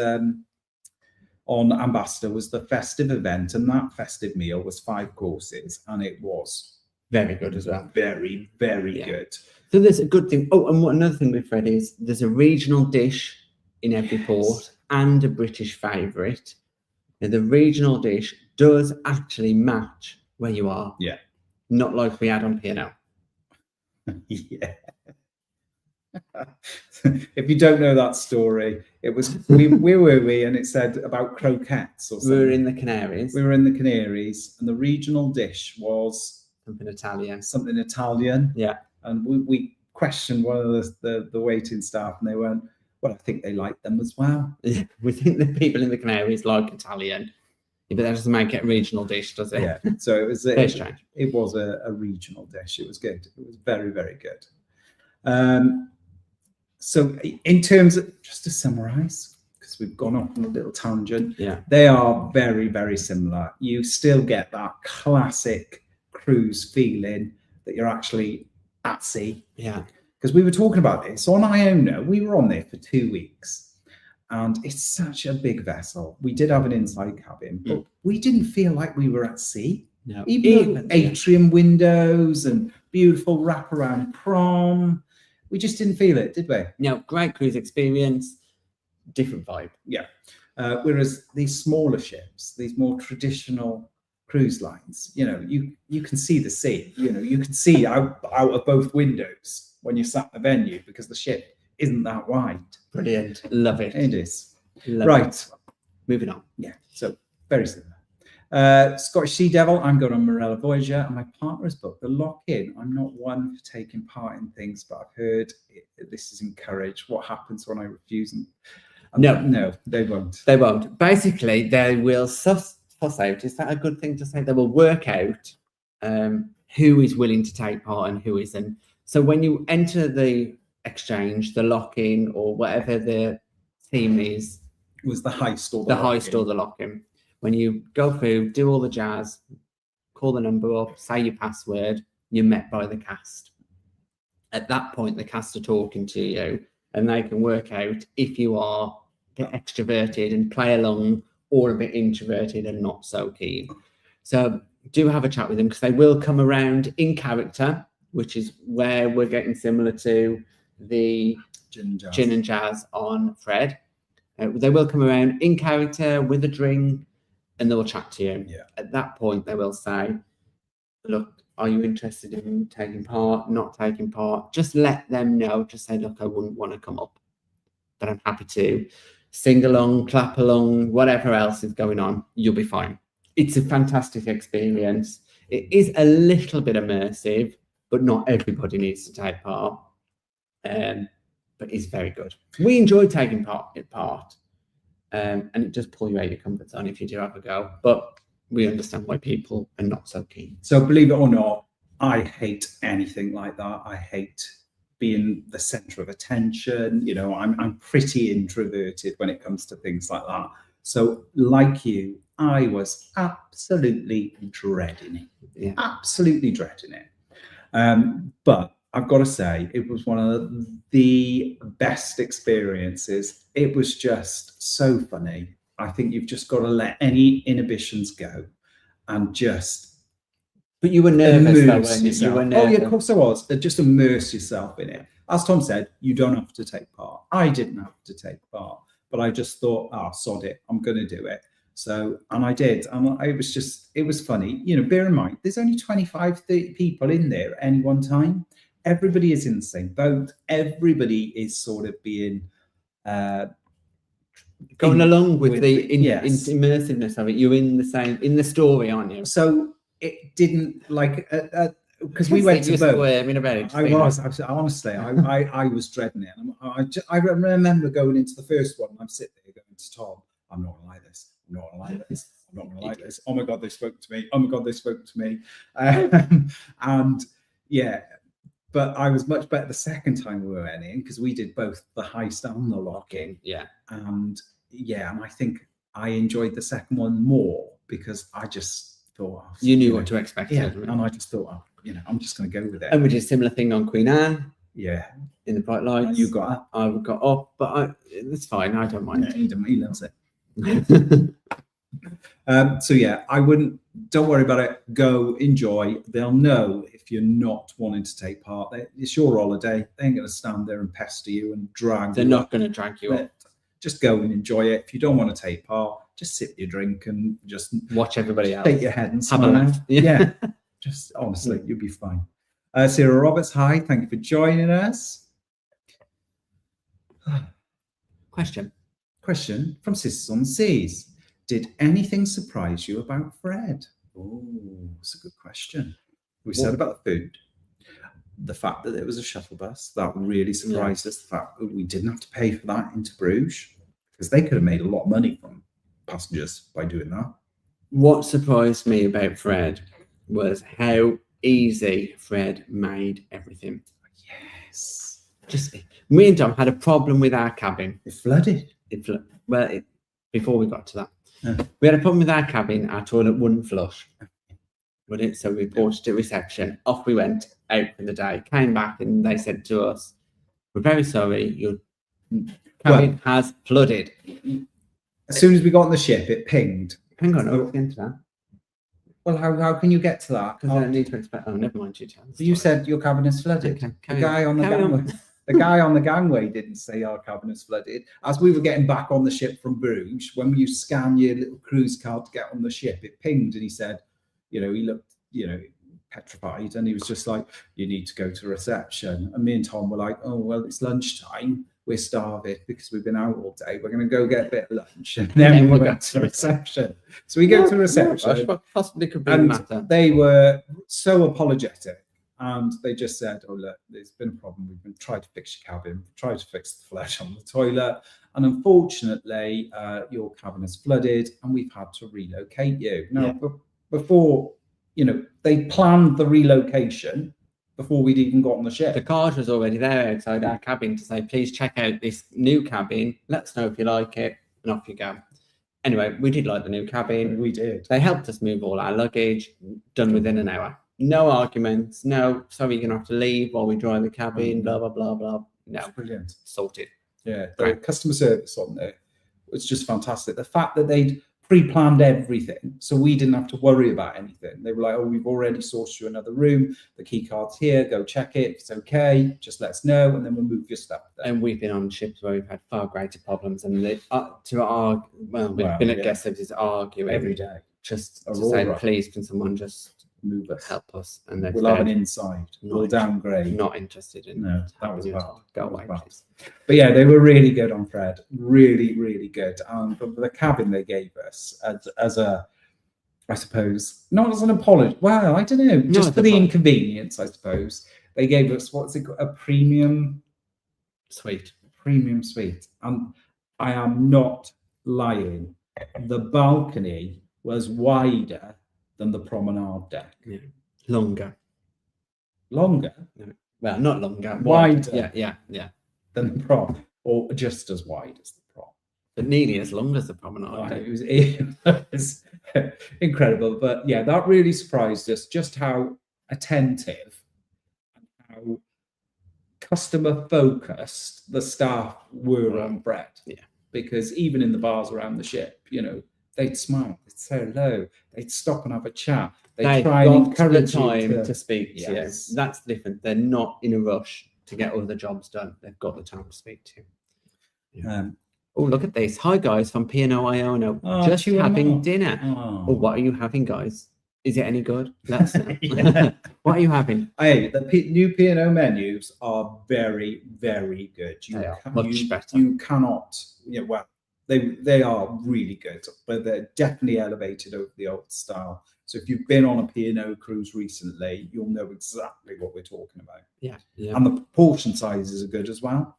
on Ambassador was the festive event, and that festive meal was 5 courses, and it was very good as well. Very, very good. So there's a good thing. Oh, and another thing with Fred is there's a regional dish in every port and a British favourite. Now, the regional dish does actually match where you are. Yeah. Not like we had on P&L. Yeah. If you don't know that story, it was where were we? And it said about croquettes or something. We were in the Canaries. We were in the Canaries, and the regional dish was something Italian. Something Italian. Yeah. And we questioned one of the waiting staff, and they went, "Well, I think they like them as well." Yeah, we think the people in the Canaries like Italian. But that doesn't make it a regional dish, does it? Yeah. So it was very strange. It was a regional dish. It was good. It was very, very good. So in terms of, just to summarize, because we've gone off on a little tangent, they are very, very similar. You still get that classic cruise feeling that you're actually at sea. Yeah. Because we were talking about this on Iona. We were on there for 2 weeks, and it's such a big vessel. We did have an inside cabin, but we didn't feel like we were at sea. No. Even atrium windows and beautiful wraparound prom. We just didn't feel it, did we? No, great cruise experience, different vibe. Yeah. Whereas these smaller ships, these more traditional cruise lines, you can see the sea. You can see out of both windows when you sat in the venue because the ship isn't that wide. Brilliant. Love it. It is. Love it. Moving on. Yeah. So very similar. Scottish Sea Devil, I'm going on Morella Voyager, and my partner has booked the lock-in. I'm not one for taking part in things, but I've heard this is encouraged. What happens when I refuse? No, they won't. They won't. Basically, they will suss out. Is that a good thing to say? They will work out who is willing to take part and who isn't. So when you enter the exchange, the lock-in, or whatever the theme is, was the heist or the lock-in. When you go through, do all the jazz, call the number up, say your password, you're met by the cast. At that point, the cast are talking to you, and they can work out if you are a bit extroverted and play along, or a bit introverted and not so keen. So do have a chat with them, because they will come around in character, which is where we're getting similar to the Gin and Jazz on Fred. They will come around in character with a drink, and they will chat to you. Yeah. At that point, they will say, look, are you interested in taking part, not taking part? Just let them know. Just say, look, I wouldn't want to come up, but I'm happy to sing along, clap along, whatever else is going on. You'll be fine. It's a fantastic experience. It is a little bit immersive, but not everybody needs to take part. But it's very good. We enjoy taking part. And it does pull you out of your comfort zone if you do have a go. But we understand why people are not so keen. So believe it or not, I hate anything like that. I hate being the center of attention. I'm pretty introverted when it comes to things like that. So like you, I was absolutely dreading it. Yeah. Absolutely dreading it. But I've got to say, it was one of the best experiences. It was just so funny. I think you've just got to let any inhibitions go and just. But you were nervous, though, weren't you? You were nervous. Oh, yeah, of course I was. Just immerse yourself in it. as Tom said, you don't have to take part. I didn't have to take part, but I just thought, sod it, I'm going to do it. So, and I did. And it was funny. You know, bear in mind, there's only 25, 30 people in there at any one time. Everybody is in the same boat. Everybody is sort of being... going along with the immersiveness of it. You're in the story, aren't you? So it didn't like because we went to both. I was dreading it. I remember going into the first one. I'm sitting there going to Tom, I'm not gonna like this. I'm not gonna like this. I'm not gonna like this. Oh my god, they spoke to me. Oh my god, they spoke to me. And yeah. But I was much better the second time we went in because we did both the heist and the locking. Yeah. And I think I enjoyed the second one more because I just thought you knew what to expect. Yeah. And I just thought, I'm just going to go with it. And we did a similar thing on Queen Anne. Yeah. In the bright lights. And you got up. I got up, but it's fine. I don't mind. Yeah, he loves it. So yeah, don't worry about it. Go enjoy. They'll know if you're not wanting to take part. It's your holiday. They ain't going to stand there and pester you and drag. They're not going to drag you up. Just go and enjoy it. If you don't want to take part, just sip your drink and just watch everybody else. Shake your head and smile. Yeah. Just honestly, you'll be fine. Sarah Roberts, hi. Thank you for joining us. Question from Sisters on the Seas. Did anything surprise you about Fred? Oh, that's a good question. We said about the food, the fact that there was a shuttle bus, that really surprised us. The fact that we didn't have to pay for that into Bruges, because they could have made a lot of money from passengers by doing that. What surprised me about Fred was how easy Fred made everything. Yes. Just me and Tom had a problem with our cabin. It flooded. Before we got to that. We had a problem with our cabin. Our toilet wouldn't flush. Wouldn't it? So we reported to reception. Off we went out for the day. Came back and they said to us, "We're very sorry. Your cabin has flooded." As soon as we got on the ship, it pinged. Hang on, I'll get into that. Well, how can you get to that? Because I don't need to expect. Oh, never mind. You said your cabin is flooded. Okay, the guy on the gangway. The guy on the gangway didn't say our cabin is flooded. As we were getting back on the ship from Bruges, when you scan your little cruise card to get on the ship, it pinged and he said, he looked, petrified, and he was just like, "You need to go to reception." And me and Tom were like, "Oh, well, it's lunchtime. We're starving because we've been out all day. We're going to go get a bit of lunch." And then we went to reception. So we go to reception. Possibly could be a matter. They were so apologetic. And they just said, "Oh, look, there's been a problem. We've been trying to fix your cabin, tried to fix the flush on the toilet. And unfortunately, your cabin is flooded and we've had to relocate you." Now, before, they planned the relocation before we'd even got on the ship. The card was already there outside our cabin to say, "Please check out this new cabin. Let us know if you like it." And off you go. Anyway, we did like the new cabin. We did. They helped us move all our luggage, done within an hour. No arguments. No, sorry, you're going to have to leave while we dry the cabin, blah, blah, blah, blah. No. Brilliant. Sorted. Yeah. The customer service on there was just fantastic. The fact that they'd pre-planned everything, so we didn't have to worry about anything. They were like, "Oh, we've already sourced you another room. The key card's here. Go check it. If it's okay, just let us know, and then we'll move your stuff there." And we've been on ships where we've had far greater problems, and we've been at guest services to argue every day. Just to say, "Please, can someone just move us, help us?" And we'll have an inside. We'll downgrade. Not interested in. No, that was bad. Go away, please. But yeah, they were really good on Fred. Really, really good. And the cabin they gave us as a, I suppose, not as an apology. Well, I don't know, just for the inconvenience, I suppose. They gave us a premium suite. Premium suite. And I am not lying. The balcony was wider than the promenade deck. Yeah. Longer. No. Well, not longer. Wider. Yeah. Than the prom, or just as wide as the prom. But nearly as long as the promenade deck. It was incredible. But yeah, that really surprised us, just how attentive and how customer focused the staff were on Fred. Yeah. Because even in the bars around the ship, they'd smile, they'd say hello, they'd stop and have a chat. They'd try and encourage the time to speak to you. That's the difference. They're not in a rush to get other jobs done, they've got the time to speak to you. Um, Look at this. Hi, guys, from P&O Iona. Oh, Just chew 'em having up. dinner. Oh. What are you having, guys? Is it any good? Let us know. Yeah. What are you having? Hey, the new P&O menus are very, very good. They are much better. You cannot, well, they are really good, but they're definitely elevated over the old style. So if you've been on a P&O cruise recently, you'll know exactly what we're talking about. Yeah. And the portion sizes are good as well.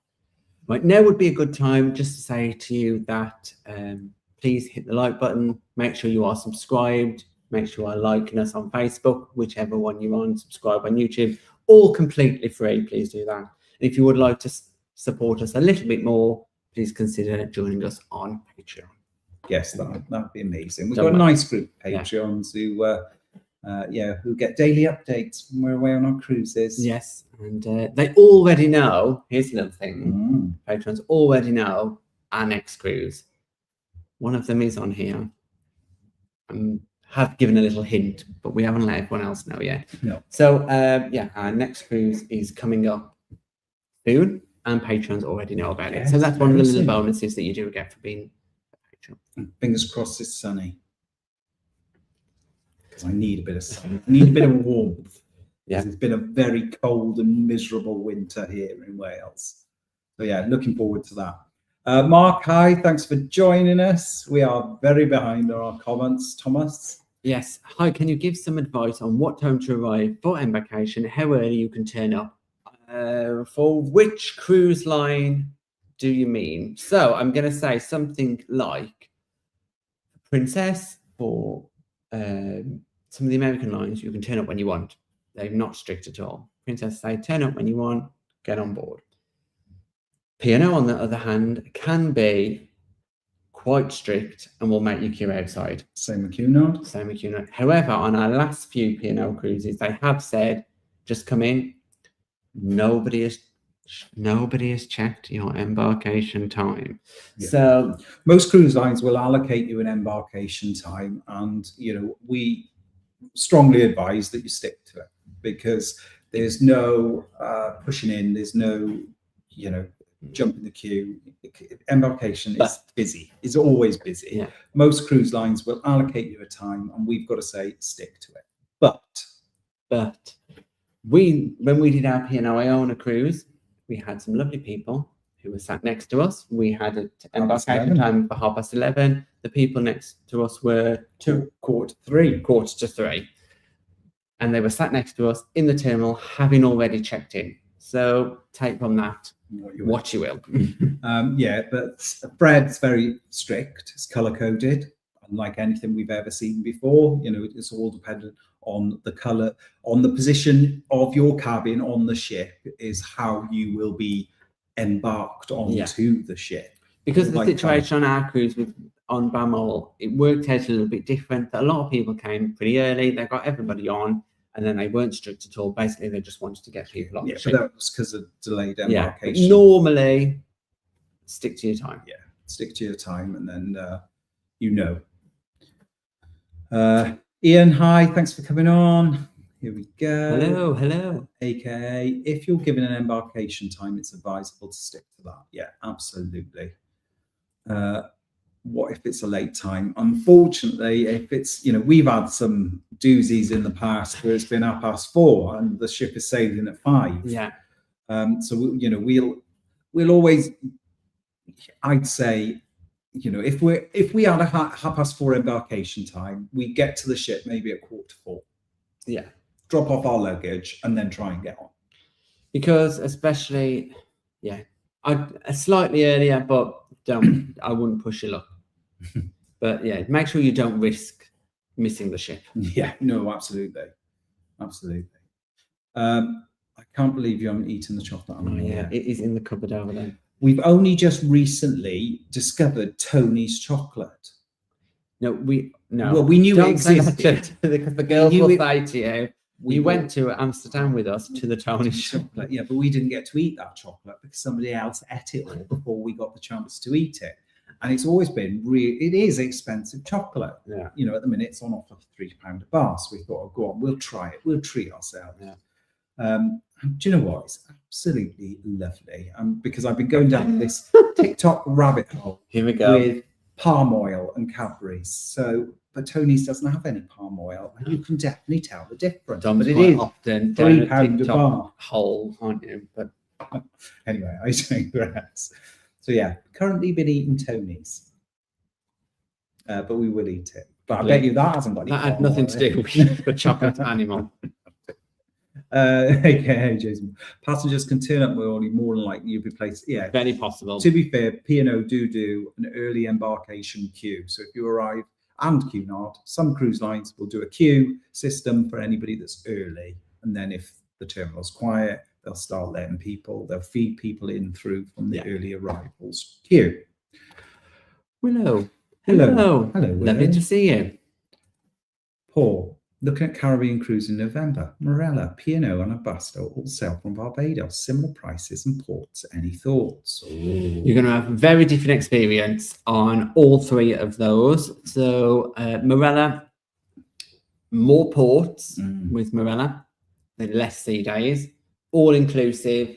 Right, now would be a good time just to say to you that please hit the like button, make sure you are subscribed, make sure you are liking us on Facebook, whichever one you're on, subscribe on YouTube, all completely free. Please do that. And if you would like to support us a little bit more, please consider joining us on Patreon. Yes, that'd be amazing. We've Don't got a mind. nice group of Patreons who get daily updates when we're away on our cruises. Yes, and they already know, here's the other thing, patrons already know our next cruise. One of them is on here. Have given a little hint, but we haven't let everyone else know yet. No. So our next cruise is coming up soon, and patrons already know about it. So Yes, that's one of the very little soon. bonuses that you do get for being a patron. Fingers crossed it's sunny. Because I need a bit of sun. I need a bit of warmth. Yeah. It's been a very cold and miserable winter here in Wales. So yeah, looking forward to that. Mark, hi, thanks for joining us. We are very behind on our comments, Thomas. Yes. Hi, can you give some advice on what time to arrive for embarkation, how early you can turn up? For which cruise line do you mean? So I'm going to say something like Princess, or some of the American lines, you can turn up when you want. They're not strict at all. Princess say, turn up when you want, get on board. P&O, on the other hand, can be quite strict and will make you queue outside. Same with Cunard. Same with Cunard. However, on our last few P&O cruises, they have said, just come in. Nobody has checked your embarkation time. Yeah. So most cruise lines will allocate you an embarkation time, and we strongly advise that you stick to it, because there's no pushing in, there's no jump in the queue. Embarkation is busy, is always busy. Yeah. Most cruise lines will allocate you a time, and we've got to say stick to it. But when we did our P&O Iona cruise, we had some lovely people who were sat next to us. We had an embarkation time for 11:30. The people next to us were 2:45, and they were sat next to us in the terminal, having already checked in. So take from that what you will. But Fred's very strict. It's color coded, unlike anything we've ever seen before. It's all dependent on the color, on the position of your cabin on the ship, is how you will be embarked onto the ship. Because of the situation on our cruise on Balmoral, it worked out a little bit different. A lot of people came pretty early. They got everybody on, and then they weren't strict at all. Basically, they just wanted to get people on the ship. But that was because of delayed embarkation. Yeah, normally, stick to your time. Yeah, stick to your time, and then Ian, hi, thanks for coming on. Here we go. Hello. AKA, if you're given an embarkation time, it's advisable to stick to that. Yeah, absolutely. What if it's a late time? Unfortunately, if it's, we've had some doozies in the past where it's been 4:30 and the ship is sailing at 5. Yeah. So we'll always, I'd say, if we had a 4:30 embarkation time, we get to the ship maybe at 3:45. Yeah. Drop off our luggage and then try and get on. Because especially, slightly earlier, but I wouldn't push your luck. But yeah, make sure you don't risk missing the ship. Yeah, no, absolutely. I can't believe you haven't eaten the chocolate. Yeah, it is in the cupboard over there. We've only just recently discovered Tony's chocolate. Well, we knew it existed. Because the girls will say to you, we went to Amsterdam with us to the Tony's chocolate. Yeah, but we didn't get to eat that chocolate because somebody else ate it all before we got the chance to eat it. And it's always been it is expensive chocolate. Yeah. At the minute it's on offer for £3 a bar. So we thought, go on, we'll try it. We'll treat ourselves. Yeah. And do you know what? It's absolutely lovely. Because I've been going down this TikTok rabbit hole Here we go. with palm oil and Cadbury's. So, but Tony's doesn't have any palm oil, and you can definitely tell the difference. Dom's but it quite is often down a £3 a TikTok bar. hole, aren't you? But Anyway, I digress. So yeah, currently been eating Tony's, but we will eat it. But I bet you that hasn't got any that had palm nothing oil to in do it. with the chocolate animal. Okay, Jason. Passengers can turn up early, more than likely you'll be placed. Yeah, Very possible. to be fair, P&O do an early embarkation queue. So if you arrive and Cunard, some cruise lines will do a queue system for anybody that's early. And then if the terminal's quiet, they'll start letting people, they'll feed people in through from the early arrivals queue. Willow. Hello. Hello, Lovely Willow. to see you. Paul, looking at Caribbean cruise in November. Morella, P&O and Ambassador all sail from Barbados. Similar prices and ports. Any thoughts? You're going to have a very different experience on all three of those. So Morella, more ports with Morella, then less sea days, all inclusive,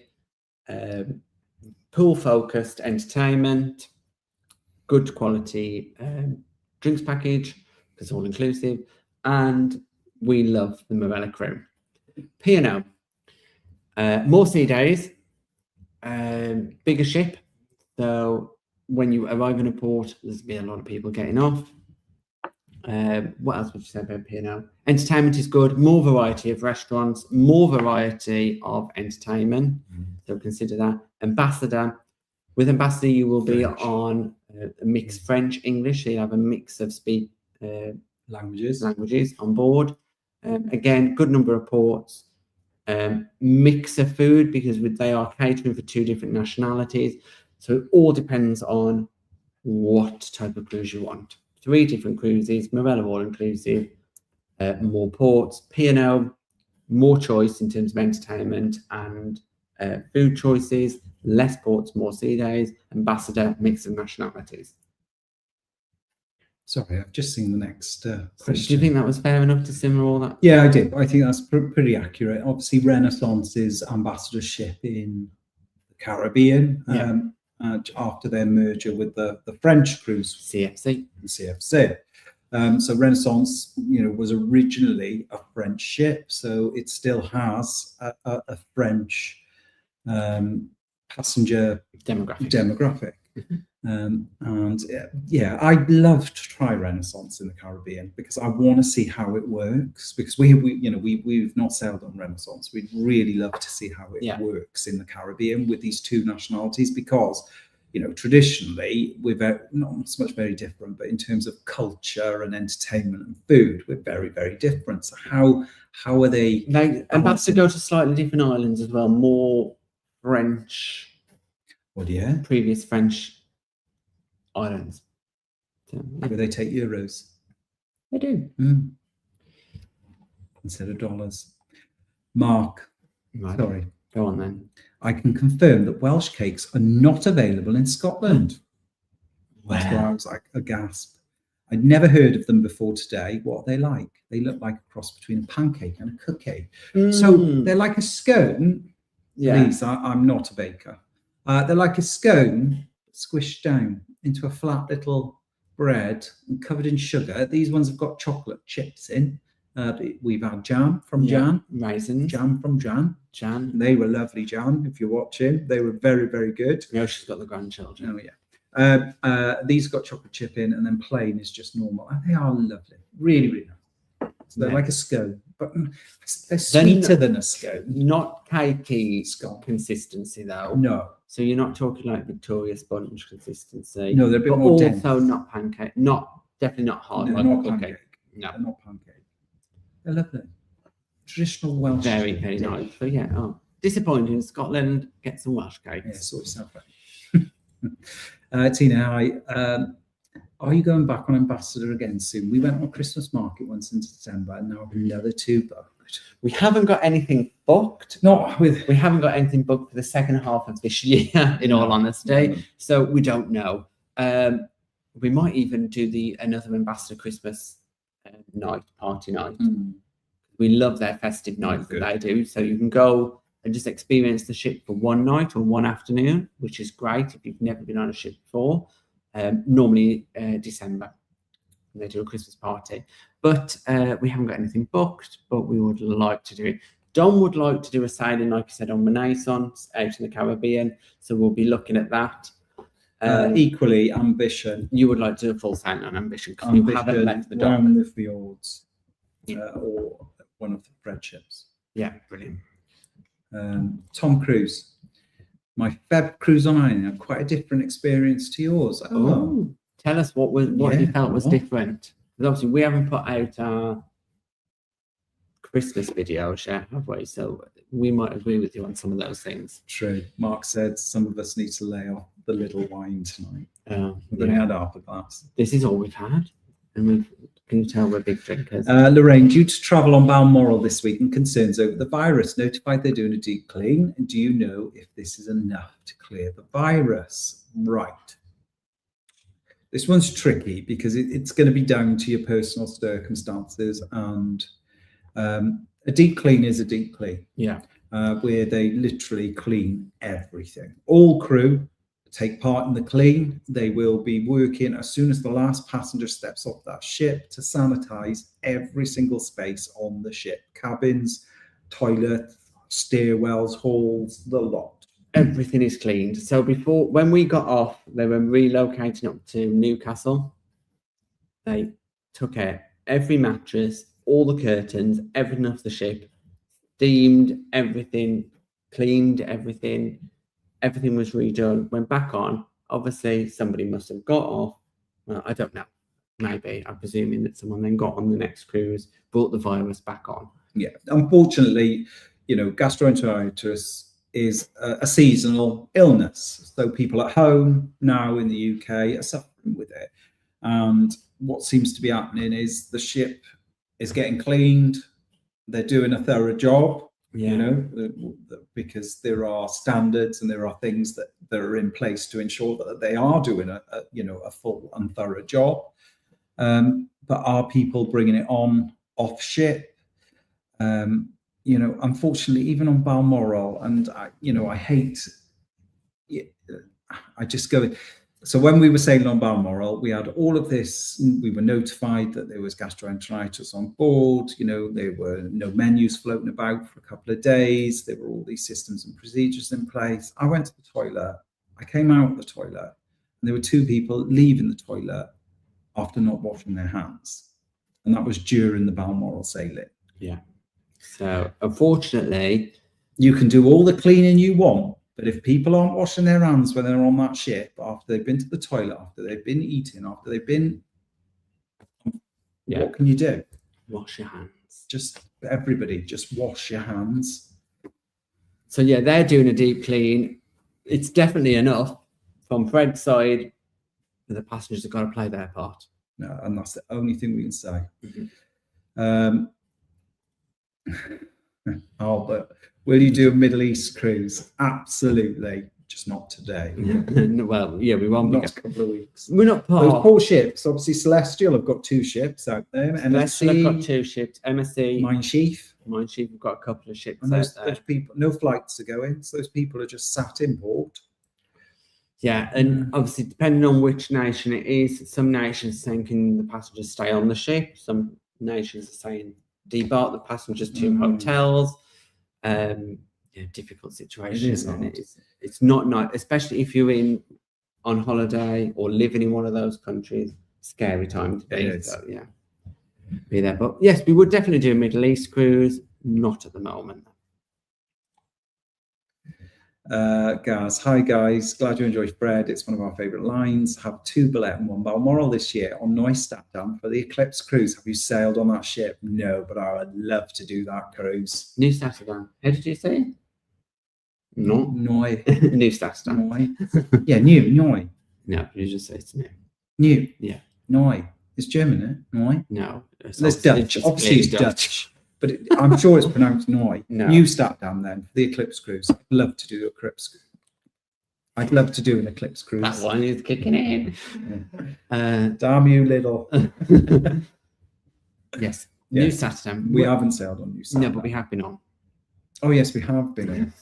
pool focused entertainment, good quality drinks package, because all inclusive, and we love the Morella crew. P&O, more sea days, bigger ship. So when you arrive in a port, there's been a lot of people getting off. What else would you say about P&O? Entertainment is good. More variety of restaurants, more variety of entertainment. So consider that. Ambassador. With Ambassador, you will be on a mixed French, English. So you have a mix of languages on board. Again, good number of ports. Mix of food, because they are catering for 2 different nationalities. So it all depends on what type of cruise you want. 3 different cruises, Morella all inclusive, more ports. P&O, more choice in terms of entertainment and food choices, less ports, more sea days. Ambassador, mix of nationalities. Sorry, I've just seen the next So question. do you think that was fair enough to simmer all that? Yeah, I did. I think that's pretty accurate. Obviously, Renaissance's ambassadorship in the Caribbean after their merger with the French cruise CFC. CFC. So Renaissance, was originally a French ship, so it still has a French passenger demographic. I'd love to try Renaissance in the Caribbean because I want to see how it works. Because we've not sailed on Renaissance. We'd really love to see how it works in the Caribbean with these 2 nationalities, because traditionally we're not so much very different, but in terms of culture and entertainment and food, we're very, very different. So how are they? About to go to slightly different islands as well, more French. Well, yeah. Previous French islands. So, where they take euros. They do. Instead of dollars. Mark, right. Sorry. Go on then. I can confirm that Welsh cakes are not available in Scotland. Wow. That's why I was like a gasp. I'd never heard of them before today. What are they like? They look like a cross between a pancake and a cookie. So they're like a scone. Yeah. Please, I'm not a baker. They're like a scone squished down into a flat little bread and covered in sugar. These ones have got chocolate chips in. We've had jam from Jan. Raisins. Jam from Jan. They were lovely, Jan, if you're watching. They were very, very good. Yeah, she's got the grandchildren. Oh, yeah. These got chocolate chip in, and then plain is just normal. And they are lovely. Really, really nice. So they're like a scone, but they're sweeter than a scone. Not cakey consistency, though. No. So you're not talking like Victoria sponge consistency. No, they're a bit but more also dense. not pancake. Definitely not hard like a cookie. No. They're not pancake. They're lovely. Traditional Welsh. Very, very nice. So yeah, disappointing. Scotland, get some Welsh cakes. Yeah, sort yourself out. Tina, hi. Are you going back on Ambassador again soon? We went on a Christmas market once in December, and now another 2 booked. We haven't got anything booked. We haven't got anything booked for the second half of this year, in all honesty. So we don't know. We might even do another Ambassador Christmas party night. We love their festive nights that they do. So you can go and just experience the ship for one night or one afternoon, which is great if you've never been on a ship before. Normally December, and they do a Christmas party. But we haven't got anything booked, but we would like to do it. Don would like to do a sailing, like I said, on Renaissance out in the Caribbean. So we'll be looking at that. Equally, Ambition. You would like to do a full sailing on Ambition because you haven't left the dock. Round the fjords, or one of the Fred ships. Yeah, brilliant. Tom Cruise. My Feb cruise on Ireland, quite a different experience to yours. Oh, tell us what you felt was different. Because obviously we haven't put out our Christmas videos yet, have we? So we might agree with you on some of those things. True. Mark said some of us need to lay off the little wine tonight. We've only Yeah. had half a glass. This is all we've had, and can you tell we're big drinkers? Lorraine, due to travel on Balmoral this week and concerns over the virus, notified they're doing a deep clean. And do you know if this is enough to clear the virus? Right. This one's tricky because it's going to be down to your personal circumstances, and a deep clean is a deep clean. Yeah. Where they literally clean everything. All crew take part in the clean. They will be working as soon as the last passenger steps off that ship to sanitize every single space on the ship. Cabins, toilets, stairwells, halls, the lot. Everything is cleaned. So when we got off, they were relocating up to Newcastle. They took out every mattress, all the curtains, everything off the ship, steamed everything, cleaned everything. Everything was redone, went back on. Obviously, somebody must have got off. Well, I don't know. Maybe. I'm presuming that someone then got on the next cruise, brought the virus back on. Yeah. Unfortunately, gastroenteritis is a seasonal illness. So people at home now in the UK are suffering with it. And what seems to be happening is the ship is getting cleaned. They're doing a thorough job. Yeah. Because there are standards and there are things that are in place to ensure that they are doing a full and thorough job. But are people bringing it on off ship? Unfortunately, even on Balmoral, and I hate. I just go. So when we were sailing on Balmoral, we had all of this. We were notified that there was gastroenteritis on board. There were no menus floating about for a couple of days. There were all these systems and procedures in place. I went to the toilet. I came out of the toilet, and there were two people leaving the toilet after not washing their hands. And that was during the Balmoral sailing. Yeah. So unfortunately, you can do all the cleaning you want. But if people aren't washing their hands when they're on that ship, after they've been to the toilet, after they've been eating, after they've been, what can you do? Wash your hands. Just everybody, just wash your hands. So yeah, they're doing a deep clean. It's definitely enough from Fred's side. The passengers have got to play their part. No, and that's the only thing we can say. But will you do a Middle East cruise? Absolutely, just not today. Well, yeah, we won't. Next couple of weeks. We're not part. Those poor ships. Obviously, Celestial have got two ships out there. Celestial have got two ships. MSC, Minesheath. Minesheath have got a couple of ships. And those people, no flights are going. So those people are just sat in port. Yeah, and obviously, depending on which nation it is, some nations are saying can the passengers stay on the ship. Some nations are saying debark the passengers to hotels. Difficult situation. It's not nice, especially if you're on holiday or living in one of those countries. Scary time to be. So, yeah, be there. But yes, we would definitely do a Middle East cruise. Not at the moment. Gaz, hi guys, glad you enjoyed Fred. It's one of our favourite lines. Have 2 Ballet and 1 Balmoral this year on Neustadt for the Eclipse cruise. Have you sailed on that ship? No, but I would love to do that cruise. Neustadt. How did you say? No. Neustadt. Yeah, Neu. No, you just say it's new. New. Yeah. Neu. It's German, isn't it? Neu. No. It's Dutch. Obviously it's Dutch. But I'm sure it's pronounced Neu. No. Neustadt then, for the Eclipse cruise. I'd love to do the Eclipse cruise. I'd love to do an Eclipse cruise. That one is kicking in. Damn you, little. Yes. New Saturday. We haven't sailed on New Saturday. No, but we have been on. Oh yes, we have been on.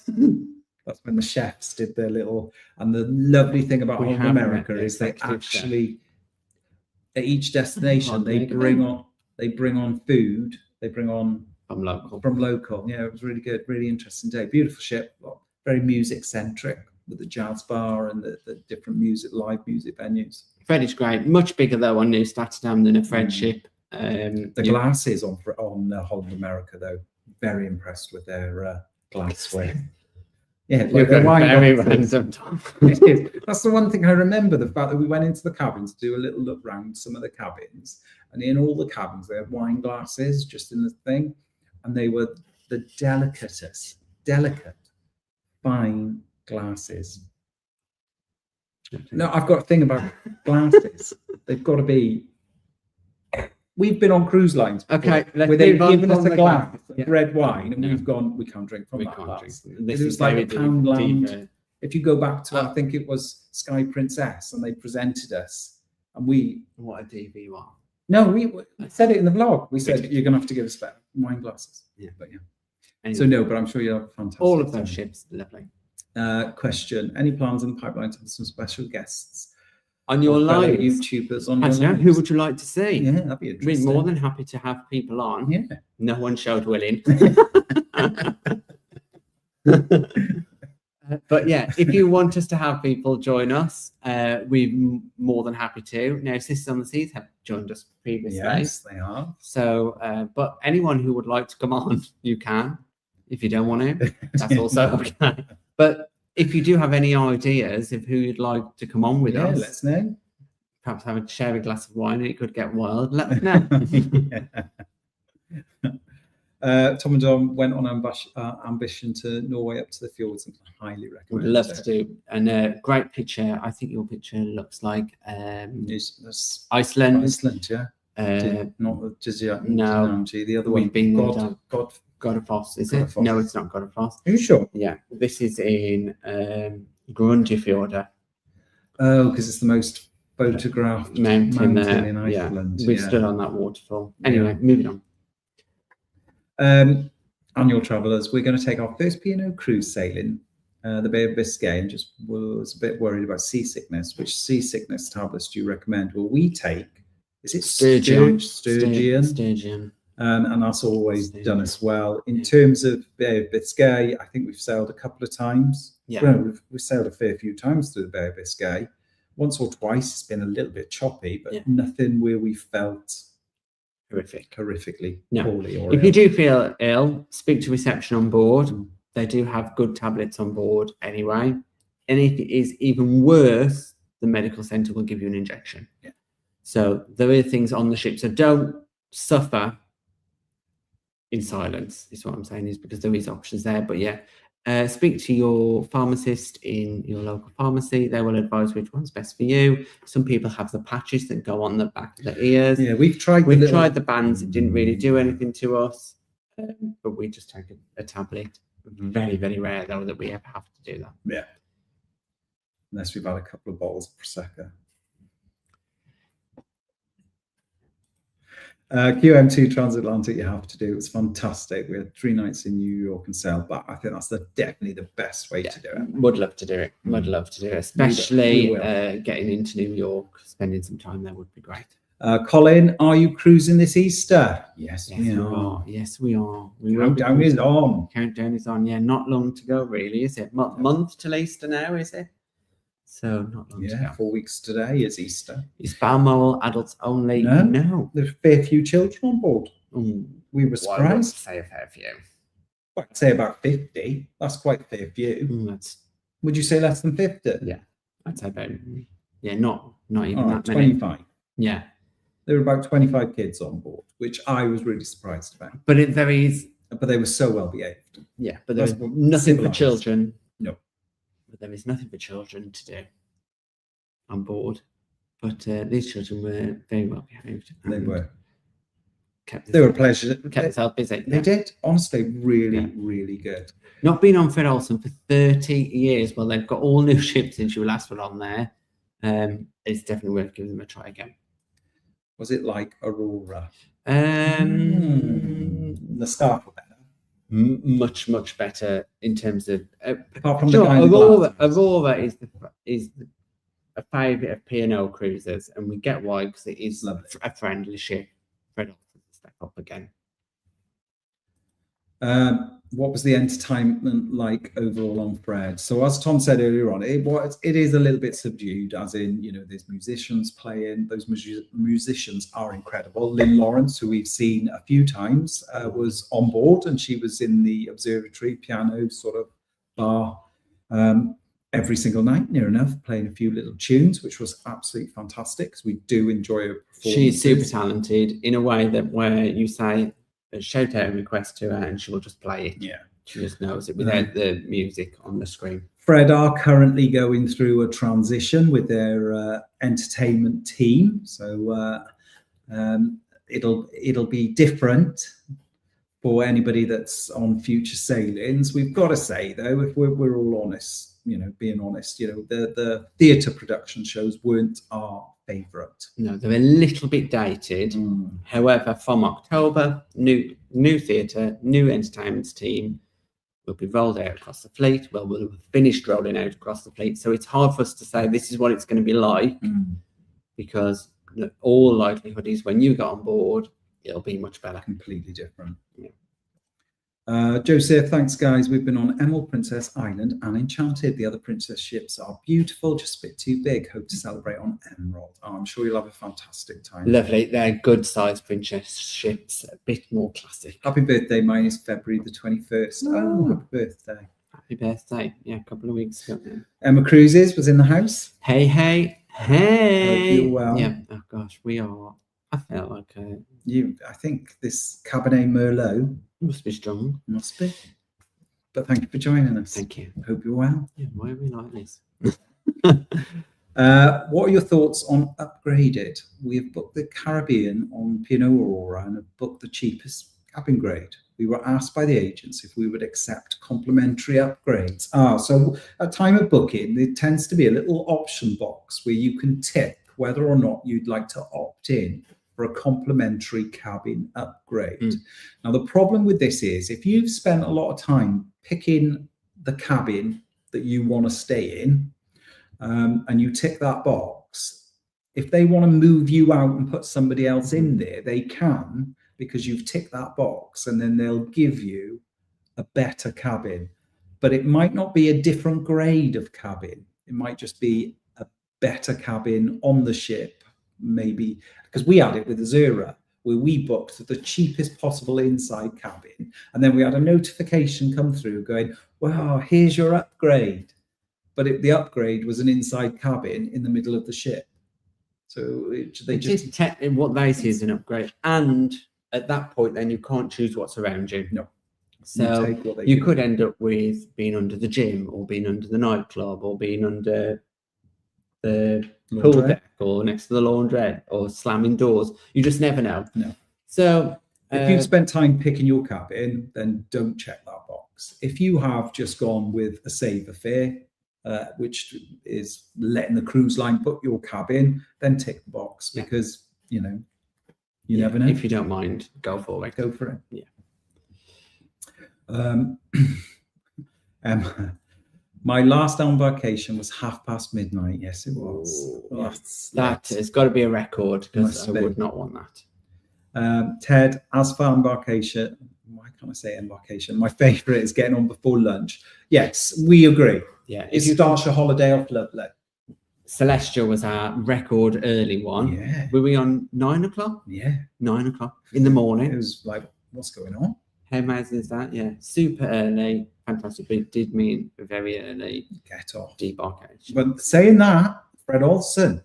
That's when the chefs did their little. And the lovely thing about We Holland have America met the is they executive chef. actually, at each destination, Oh, they there you bring go. on food. They bring on From local. from local. Yeah, it was really good, really interesting day. Beautiful ship, very music centric with the jazz bar and the different live music venues. Fred is great. Much bigger though on New Saturday than a Fred ship. The glasses on Holland America though, very impressed with their glassware. Yeah, You're the wine very glasses. random, Tom. It is. That's the one thing I remember, the fact that we went into the cabins to do a little look round some of the cabins, and in all the cabins they had wine glasses just in the thing, and they were the delicate, fine glasses. No, I've got a thing about glasses. They've got to be. We've been on cruise lines before, Okay, let's where they've move on given us from a the glass glass. of Yeah. red wine, and No. we've gone. We can't drink from We that can't glass. drink. It This was is like very a Poundland. deep. If you go back to, I think it was Sky Princess, and they presented us, and we. What a DV you are. No, we said it in the vlog. We said did. you're going to have to give us better wine glasses. Yeah. But yeah. Anyway, So no, but I'm sure you'll have a fantastic. all of those time. ships, lovely. Question: any plans in the pipeline to have some special guests? On your Or fellow live, YouTubers on I your don't know, lives? who would you like to see? Yeah, that'd be We're interesting. more than happy to have people on. Yeah. No one showed willing. But yeah, if you want us to have people join us, we're more than happy to. Now, Sisters on the Seas have joined us previously. Yes, they are. So, but anyone who would like to come on, you can. If you don't want to, that's also okay. But if you do have any ideas of who you'd like to come on with Yeah, us, let us know. perhaps share a glass of wine and it could get wild, let us know. Tom and Dom went on ambition to Norway up to the fjords, and highly Would recommend. love it. to do. And a great picture. I think your picture looks like That's Iceland. Iceland, yeah. Not the No, the other we've one. been there, God, done. Godafoss, is Godafoss. it? No, it's not Godafoss. Are you sure? Yeah, this is in Grundarfjörður. Oh, because it's the most photographed Mountain there. in Yeah, Iceland. we've stood on that waterfall. Anyway, moving on. Annual travellers, we're going to take our first P&O cruise sailing the Bay of Biscay, and just was a bit worried about seasickness. Which seasickness tablets do you recommend? Well, we take, is it Sturgeon. Sturgeon? And that's always done us well. In terms of Bay of Biscay, I think we've sailed a couple of times. Yeah. Well, we've sailed a fair few times through the Bay of Biscay. Once or twice, it's been a little bit choppy, but nothing where we felt horrifically poorly. Or if you do feel ill, speak to reception on board. They do have good tablets on board anyway. And if it is even worse, the medical centre will give you an injection. Yeah. So there are things on the ship. So don't suffer in silence, is what I'm saying, is because there is options there. But yeah, speak to your pharmacist in your local pharmacy. They will advise which one's best for you. Some people have the patches that go on the back of the ears. Yeah, we've tried the bands. It didn't really do anything to us, but we just take a tablet. Very, very rare though that we ever have to do that. Yeah, unless we've had a couple of bottles of Prosecco. QM2 transatlantic, you have to do. It was fantastic. We had 3 nights in New York and sailed back. I think that's definitely the best way to do it. Would love to do it. Would love to do it, especially getting into New York. Spending some time there would be great. Colin, are you cruising this Easter? Yes, we are. Yes, we are. Countdown is on. Countdown is on. Yeah, not long to go, really, is it? Month till Easter now, is it? So not long to go. 4 weeks today is Easter. Is Balmoral adults only? No. There's a fair few children on board. We were Well, surprised. I would say a fair few. I'd say about 50. That's quite a fair few. Would you say less than 50? Yeah, I'd say about. Yeah, not even All that right, many. 25. Yeah. There were about 25 kids on board, which I was really surprised about. But there is. But they were so well behaved. Yeah, but there's nothing for children. No. But there is nothing for children to do on board. But these children were very well behaved. They were. They were a pleasure. Kept themselves busy. They did. Honestly, really, really good. Not been on Fred Olsen for 30 years. Well, they've got all new ships since you last were on there. It's definitely worth giving them a try again. Was it like Aurora? The staff were better. Much better in terms of. Apart from Sure, the guy in the glasses. Aurora is a favourite of P&O cruisers, and we get why, because it is Lovely. a friendly ship. Fred Olsen step up again. What was the entertainment like overall on Fred? So as Tom said earlier on, it is a little bit subdued, as in, you know, there's musicians playing. Those musicians are incredible. Lynn Lawrence, who we've seen a few times, was on board, and she was in the observatory piano sort of bar every single night, near enough, playing a few little tunes, which was absolutely fantastic, because we do enjoy her performances. She's super talented in a way that where you say, shout out a request to her and she will just play it. Yeah. She just knows it without the music on the screen. Fred are currently going through a transition with their entertainment team. So it'll be different for anybody that's on future sailings. We've got to say, though, if we're all honest, you know, being honest, you know, the theatre production shows weren't our favourite. No, they're a little bit dated. However, from October, new theatre, new entertainment team will be rolled out across the fleet. Well, we'll have finished rolling out across the fleet. So it's hard for us to say this is what it's going to be like, because all likelihood is when you get on board, it'll be much better. Completely different. Yeah. Joseph, thanks guys. We've been on Emerald Princess Island and Enchanted. The other princess ships are beautiful, just a bit too big. Hope to celebrate on Emerald. I'm sure you'll have a fantastic time. Lovely. They're good sized princess ships, a bit more classic. Happy birthday. Mine is February the 21st. Oh, happy birthday. Happy birthday. Yeah, a couple of weeks ago now. Emma Cruises was in the house. Hey. Hope you're well. Yeah. Oh gosh, we are. I felt like I think this Cabernet Merlot must be strong. must be. But thank you for joining us. Thank you. Hope you're well. Yeah, why are we like this? What are your thoughts on upgraded? We have booked the Caribbean on P&O Aurora and have booked the cheapest cabin grade. We were asked by the agents if we would accept complimentary upgrades. So at time of booking, there tends to be a little option box where you can tick whether or not you'd like to opt in for a complimentary cabin upgrade. Now, the problem with this is if you've spent a lot of time picking the cabin that you want to stay in, and you tick that box, if they want to move you out and put somebody else in there, they can, because you've ticked that box, and then they'll give you a better cabin. But it might not be a different grade of cabin. It might just be a better cabin on the ship, maybe, because we had it with Azura, where we booked the cheapest possible inside cabin, and then we had a notification come through going, well, here's your upgrade. But the upgrade was an inside cabin in the middle of the ship. So what they see is an upgrade. And at that point, then you can't choose what's around you. No. So you could end up with being under the gym, or being under the nightclub, or being under the pool deck, or next to the laundrette, or slamming doors. You just never know. No. So if you've spent time picking your cabin, then don't check that box. If you have just gone with a saver fare, which is letting the cruise line book your cabin, then tick the box, because you never know. If you don't mind, go for it. Go for it. Yeah. My last embarkation was midnight. Yes, it was. That has got to be a record, because I would not want that. Ted, as for embarkation, why can't I say embarkation? My favourite is getting on before lunch. Yes, we agree. Yeah, it starts your holiday off lovely. Celestial was our record early one. Yeah. Were we on 9 o'clock? Yeah. 9 o'clock in the morning. It was like, what's going on? How amazing is that? Yeah, super early. Fantastic. But it did mean a very early get off debarkation. But saying that, Fred Olsen,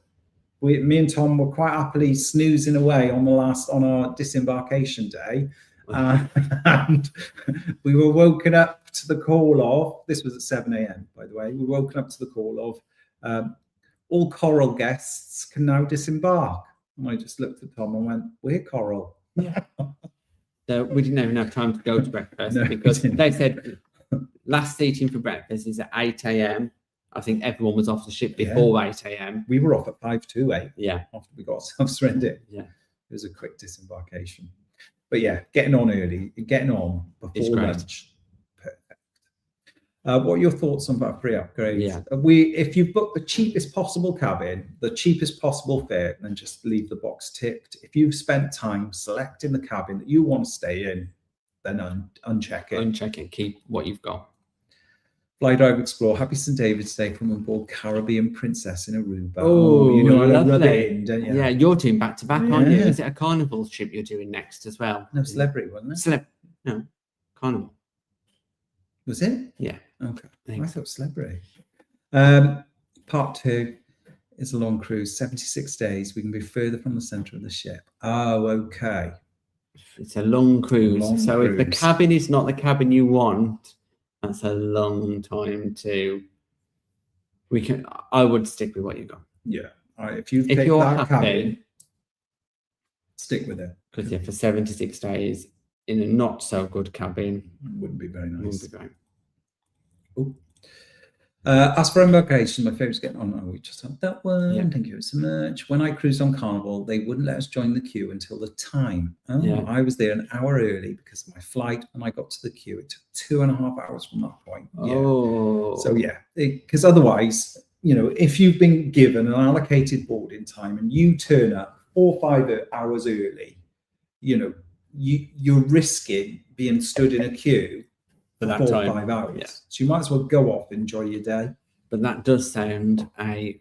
me and Tom were quite happily snoozing away on our disembarkation day. And we were woken up to the call of, this was at 7 a.m, by the way, we were woken up to the call of all Coral guests can now disembark. And I just looked at Tom and went, we're Coral. Yeah. So we didn't even have time to go to breakfast, No, because they said last seating for breakfast is at 8 a.m. I think everyone was off the ship before 8 a.m. We were off at 5 to 8. Yeah. After we got ourselves ready. Yeah. It was a quick disembarkation. But yeah, getting on early, getting on before lunch. Perfect. What are your thoughts on that free upgrade? Yeah. If you've booked the cheapest possible cabin, the cheapest possible fare, then just leave the box ticked. If you've spent time selecting the cabin that you want to stay in, then uncheck it. Uncheck it, keep what you've got. Fly Drive Explore, happy St. David's Day from on board Caribbean Princess in Aruba. Oh, you know, I lovely. rub it in, don't you? Yeah, you're doing back to back, aren't you? Yeah. Is it a carnival ship you're doing next as well? No, Celebrity, wasn't it? No, carnival. Was it? Yeah. Okay. think I thought Celebrity. Part 2 is a long cruise, 76 days. We can be further from the centre of the ship. Oh, okay. It's a long cruise. Long so if the cruise. cabin is not the cabin you want, that's a long time to. I would stick with what you got. Yeah. All right. If you've If picked you're that happy, cabin, stick with it. because yeah, for 76 days in a not so good cabin, Wouldn't be very would nice. be great. Ooh. As for Embarkation, my favourite's getting on. Oh, we just had that one. Yeah. Thank you so much. When I cruised on Carnival, they wouldn't let us join the queue until the time. Oh, Yeah. I was there an hour early because of my flight, and I got to the queue. It took 2.5 hours from that point. Yeah. Oh, So yeah, because otherwise, you know, if you've been given an allocated boarding time and you turn up 4 or 5 hours early, you know, you're risking being stood in a queue for that 4 or time. 5 hours. Yeah. So you might as well go off, enjoy your day. But that does sound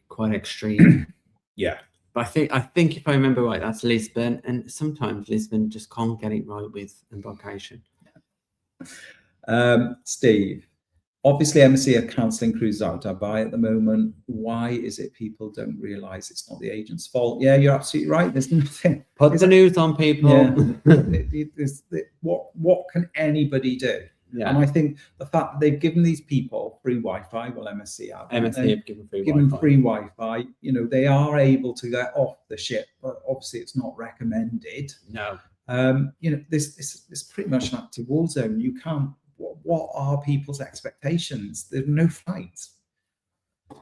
quite extreme. Yeah. But I think if I remember right, that's Lisbon, and sometimes Lisbon just can't get it right with Embarkation. Steve, obviously MSC are cancelling cruises out of Dubai at the moment. Why is it people don't realise it's not the agent's fault? Yeah, you're absolutely right. There's nothing. Put the news on, people. Yeah. What can anybody do? Yeah. And I think the fact that they've given these people free Wi-Fi, well, MSC have. MSC have given free Given Wi-Fi. free Wi-Fi, you know, they are able to get off the ship, but obviously it's not recommended. No. You know, this pretty much an active war zone. You can't. What are people's expectations? There are no flights.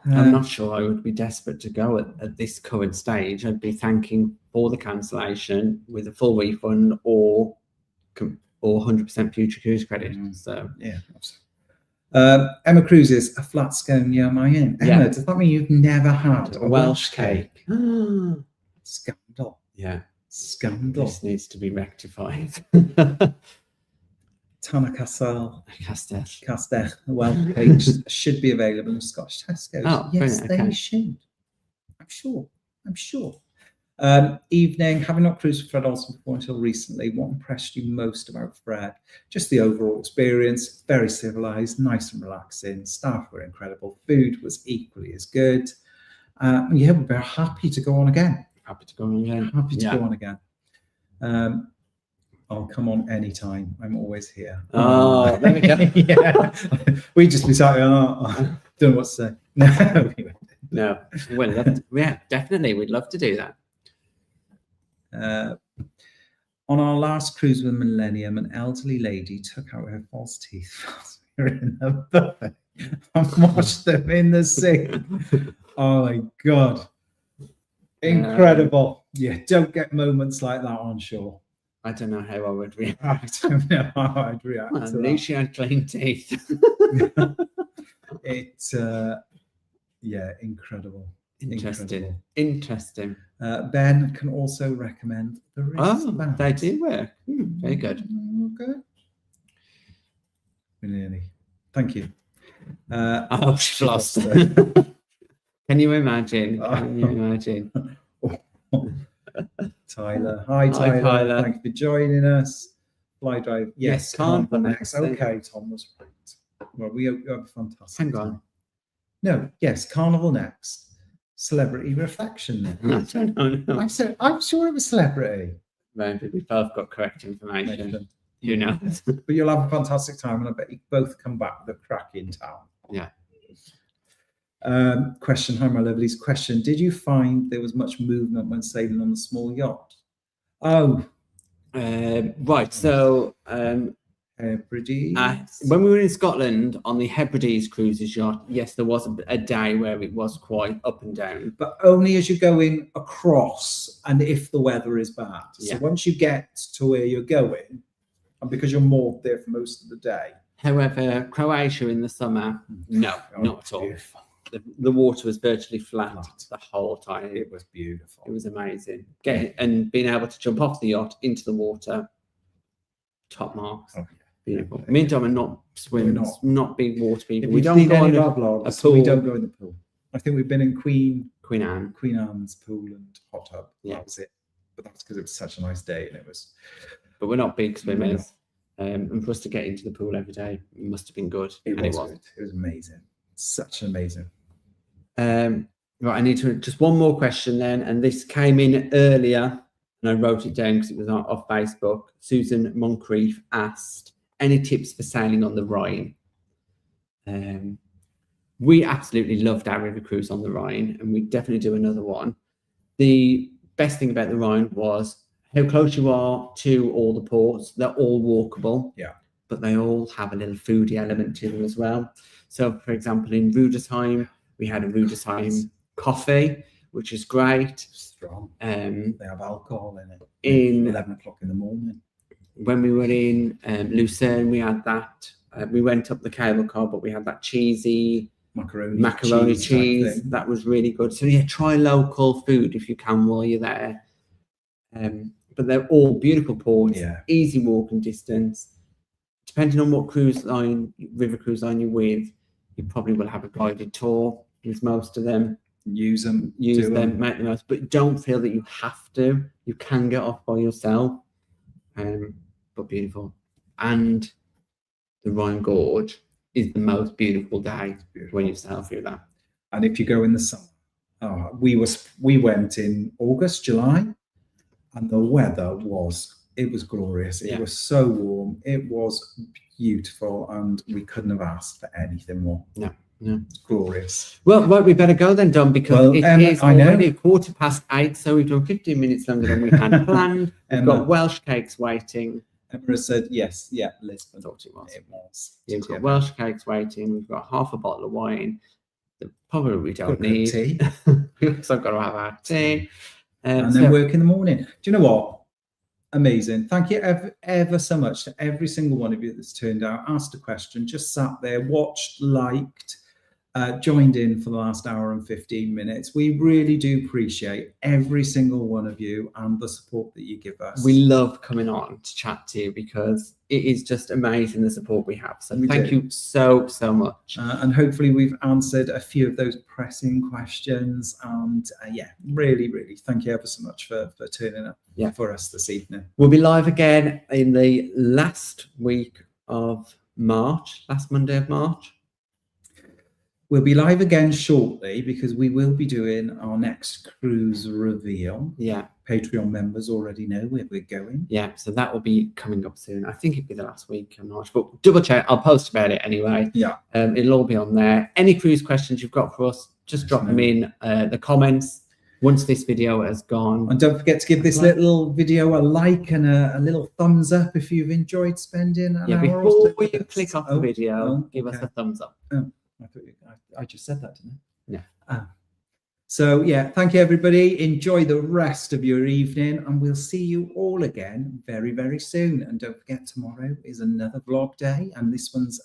I'm not sure I would be desperate to go at this current stage. I'd be thanking for the cancellation with a full refund or 100% future cruise credit. So yeah, absolutely. Emma Cruises, a flat scone, yeah, am I in? Emma, Yeah. does that mean you've never had a Welsh cake. Scandal. Yeah. Scandal. This needs to be rectified. Tana Castell, Castell. Welsh cakes should be available in Scottish Tesco's. Oh, yes, brilliant, they okay. should. I'm sure. Evening, having not cruised with Fred Olsen before until recently, what impressed you most about Fred? Just the overall experience, very civilized, nice and relaxing. Staff were incredible. Food was equally as good. Yeah, we're happy to go on again. Happy to go on again. Happy to go on again. I'll come on anytime. I'm always here. Oh, there we go. Yeah. We just be sat here, don't know what to say. No. No. Well, yeah, definitely. We'd love to do that. On our last cruise with Millennium, an elderly lady took out her false teeth whilst we were in a buffet and washed them in the sink. Oh my God. Incredible. Yeah, don't get moments like that on shore. I don't know how I would react. I don't know how I'd react Well, to at least she had clean teeth. It's yeah, incredible. Interesting. Ben can also recommend the wrist bands. They do work. Very good. Okay. Really. Thank you. Oh, she's lost. Can you imagine? Can you imagine? Tyler. Hi, Tyler. Thank you for joining us. Fly Drive. Yes, Carnival next. Okay, Tom was right. Well, we have a fantastic Hang on. time. No, yes, Carnival next. Celebrity Reflection next. I don't know. I'm sure it was Celebrity. Maybe we both got correct information. Who knows? But you'll have a fantastic time, and I bet you both come back with a cracking town. Yeah. Question, hi my lovelies. Question, did you find there was much movement when sailing on the small yacht? Oh. Right, so Hebrides. When we were in Scotland on the Hebrides cruises yacht, yes, there was a day where it was quite up and down. But only as you're going across and if the weather is bad. So Yeah. once you get to where you're going, and because you're moored there for most of the day. However, Croatia in the summer, no, not at all. Beautiful. The water was virtually flat the whole time. It was beautiful. It was amazing. And being able to jump off the yacht into the water, top marks. Oh, yeah. Beautiful. Me and Dom are not swimmers, not big water people. If We you've don't seen go any on of our vlogs, pool. we don't go in the pool. I think we've been in Queen Anne's, pool and hot tub. Yeah. That was it. But that's because it was such a nice day and it was. but we're not big swimmers. And for us to get into the pool every day, it must have been good. It and was it was. good. It was amazing. Such amazing. Right, I need to just one more question then, and this came in earlier, and I wrote it down because it was off Facebook. Susan Moncrief asked, "Any tips for sailing on the Rhine?" We absolutely loved our river cruise on the Rhine, and we definitely do another one. The best thing about the Rhine was how close you are to all the ports. They're all walkable, but they all have a little foodie element to them as well. So, for example, in Rudesheim, we had a Rudesheim coffee, which is great. Strong. They have alcohol in it. In 11 o'clock in the morning. When we were in Lucerne, we had that. We went up the cable car, but we had that cheesy macaroni cheese. That was really good. So yeah, try local food if you can while you're there. But they're all beautiful ports, easy walking distance. Depending on what river cruise line you're with, you probably will have a guided tour with most of them. Use them, make the most, but don't feel that you have to. You can get off by yourself, but beautiful. And the Rhine Gorge is the most beautiful day when you sail through that. And if you go in the summer, we went in August, July, and the weather was glorious. It was so warm. It was beautiful, and we couldn't have asked for anything more. No. Glorious. Well, right, we better go then, Dom, because it is already 8:15, so we've done 15 minutes longer than we had planned. We've got Welsh cakes waiting. Emma said yes, Lisbon. I thought it was. It was. Yeah, we've got Welsh cakes waiting. We've got half a bottle of wine that probably we don't need. Tea. So I've got to have our tea. And then work in the morning. Do you know what? Amazing. Thank you ever so much to every single one of you that's turned out, asked a question, just sat there, watched, liked, joined in for the last hour and 15 minutes. We really do appreciate every single one of you and the support that you give us. We love coming on to chat to you because it is just amazing the support we have. So thank you so much. And hopefully we've answered a few of those pressing questions. And really thank you ever so much for turning up for us this evening. We'll be live again in the last week of March, last Monday of March. We'll be live again shortly because we will be doing our next cruise reveal. Yeah. Patreon members already know where we're going. Yeah, so that will be coming up soon. I think it'll be the last week of March, but double check. I'll post about it anyway. Yeah. It'll all be on there. Any cruise questions you've got for us, just drop them in the comments once this video has gone. And don't forget to give this little video a like and a little thumbs up if you've enjoyed spending an hour before you click off the video, give us a thumbs up. I just said that, didn't I? Yeah. So thank you everybody. Enjoy the rest of your evening, and we'll see you all again very, very soon. And don't forget, tomorrow is another vlog day, and this one's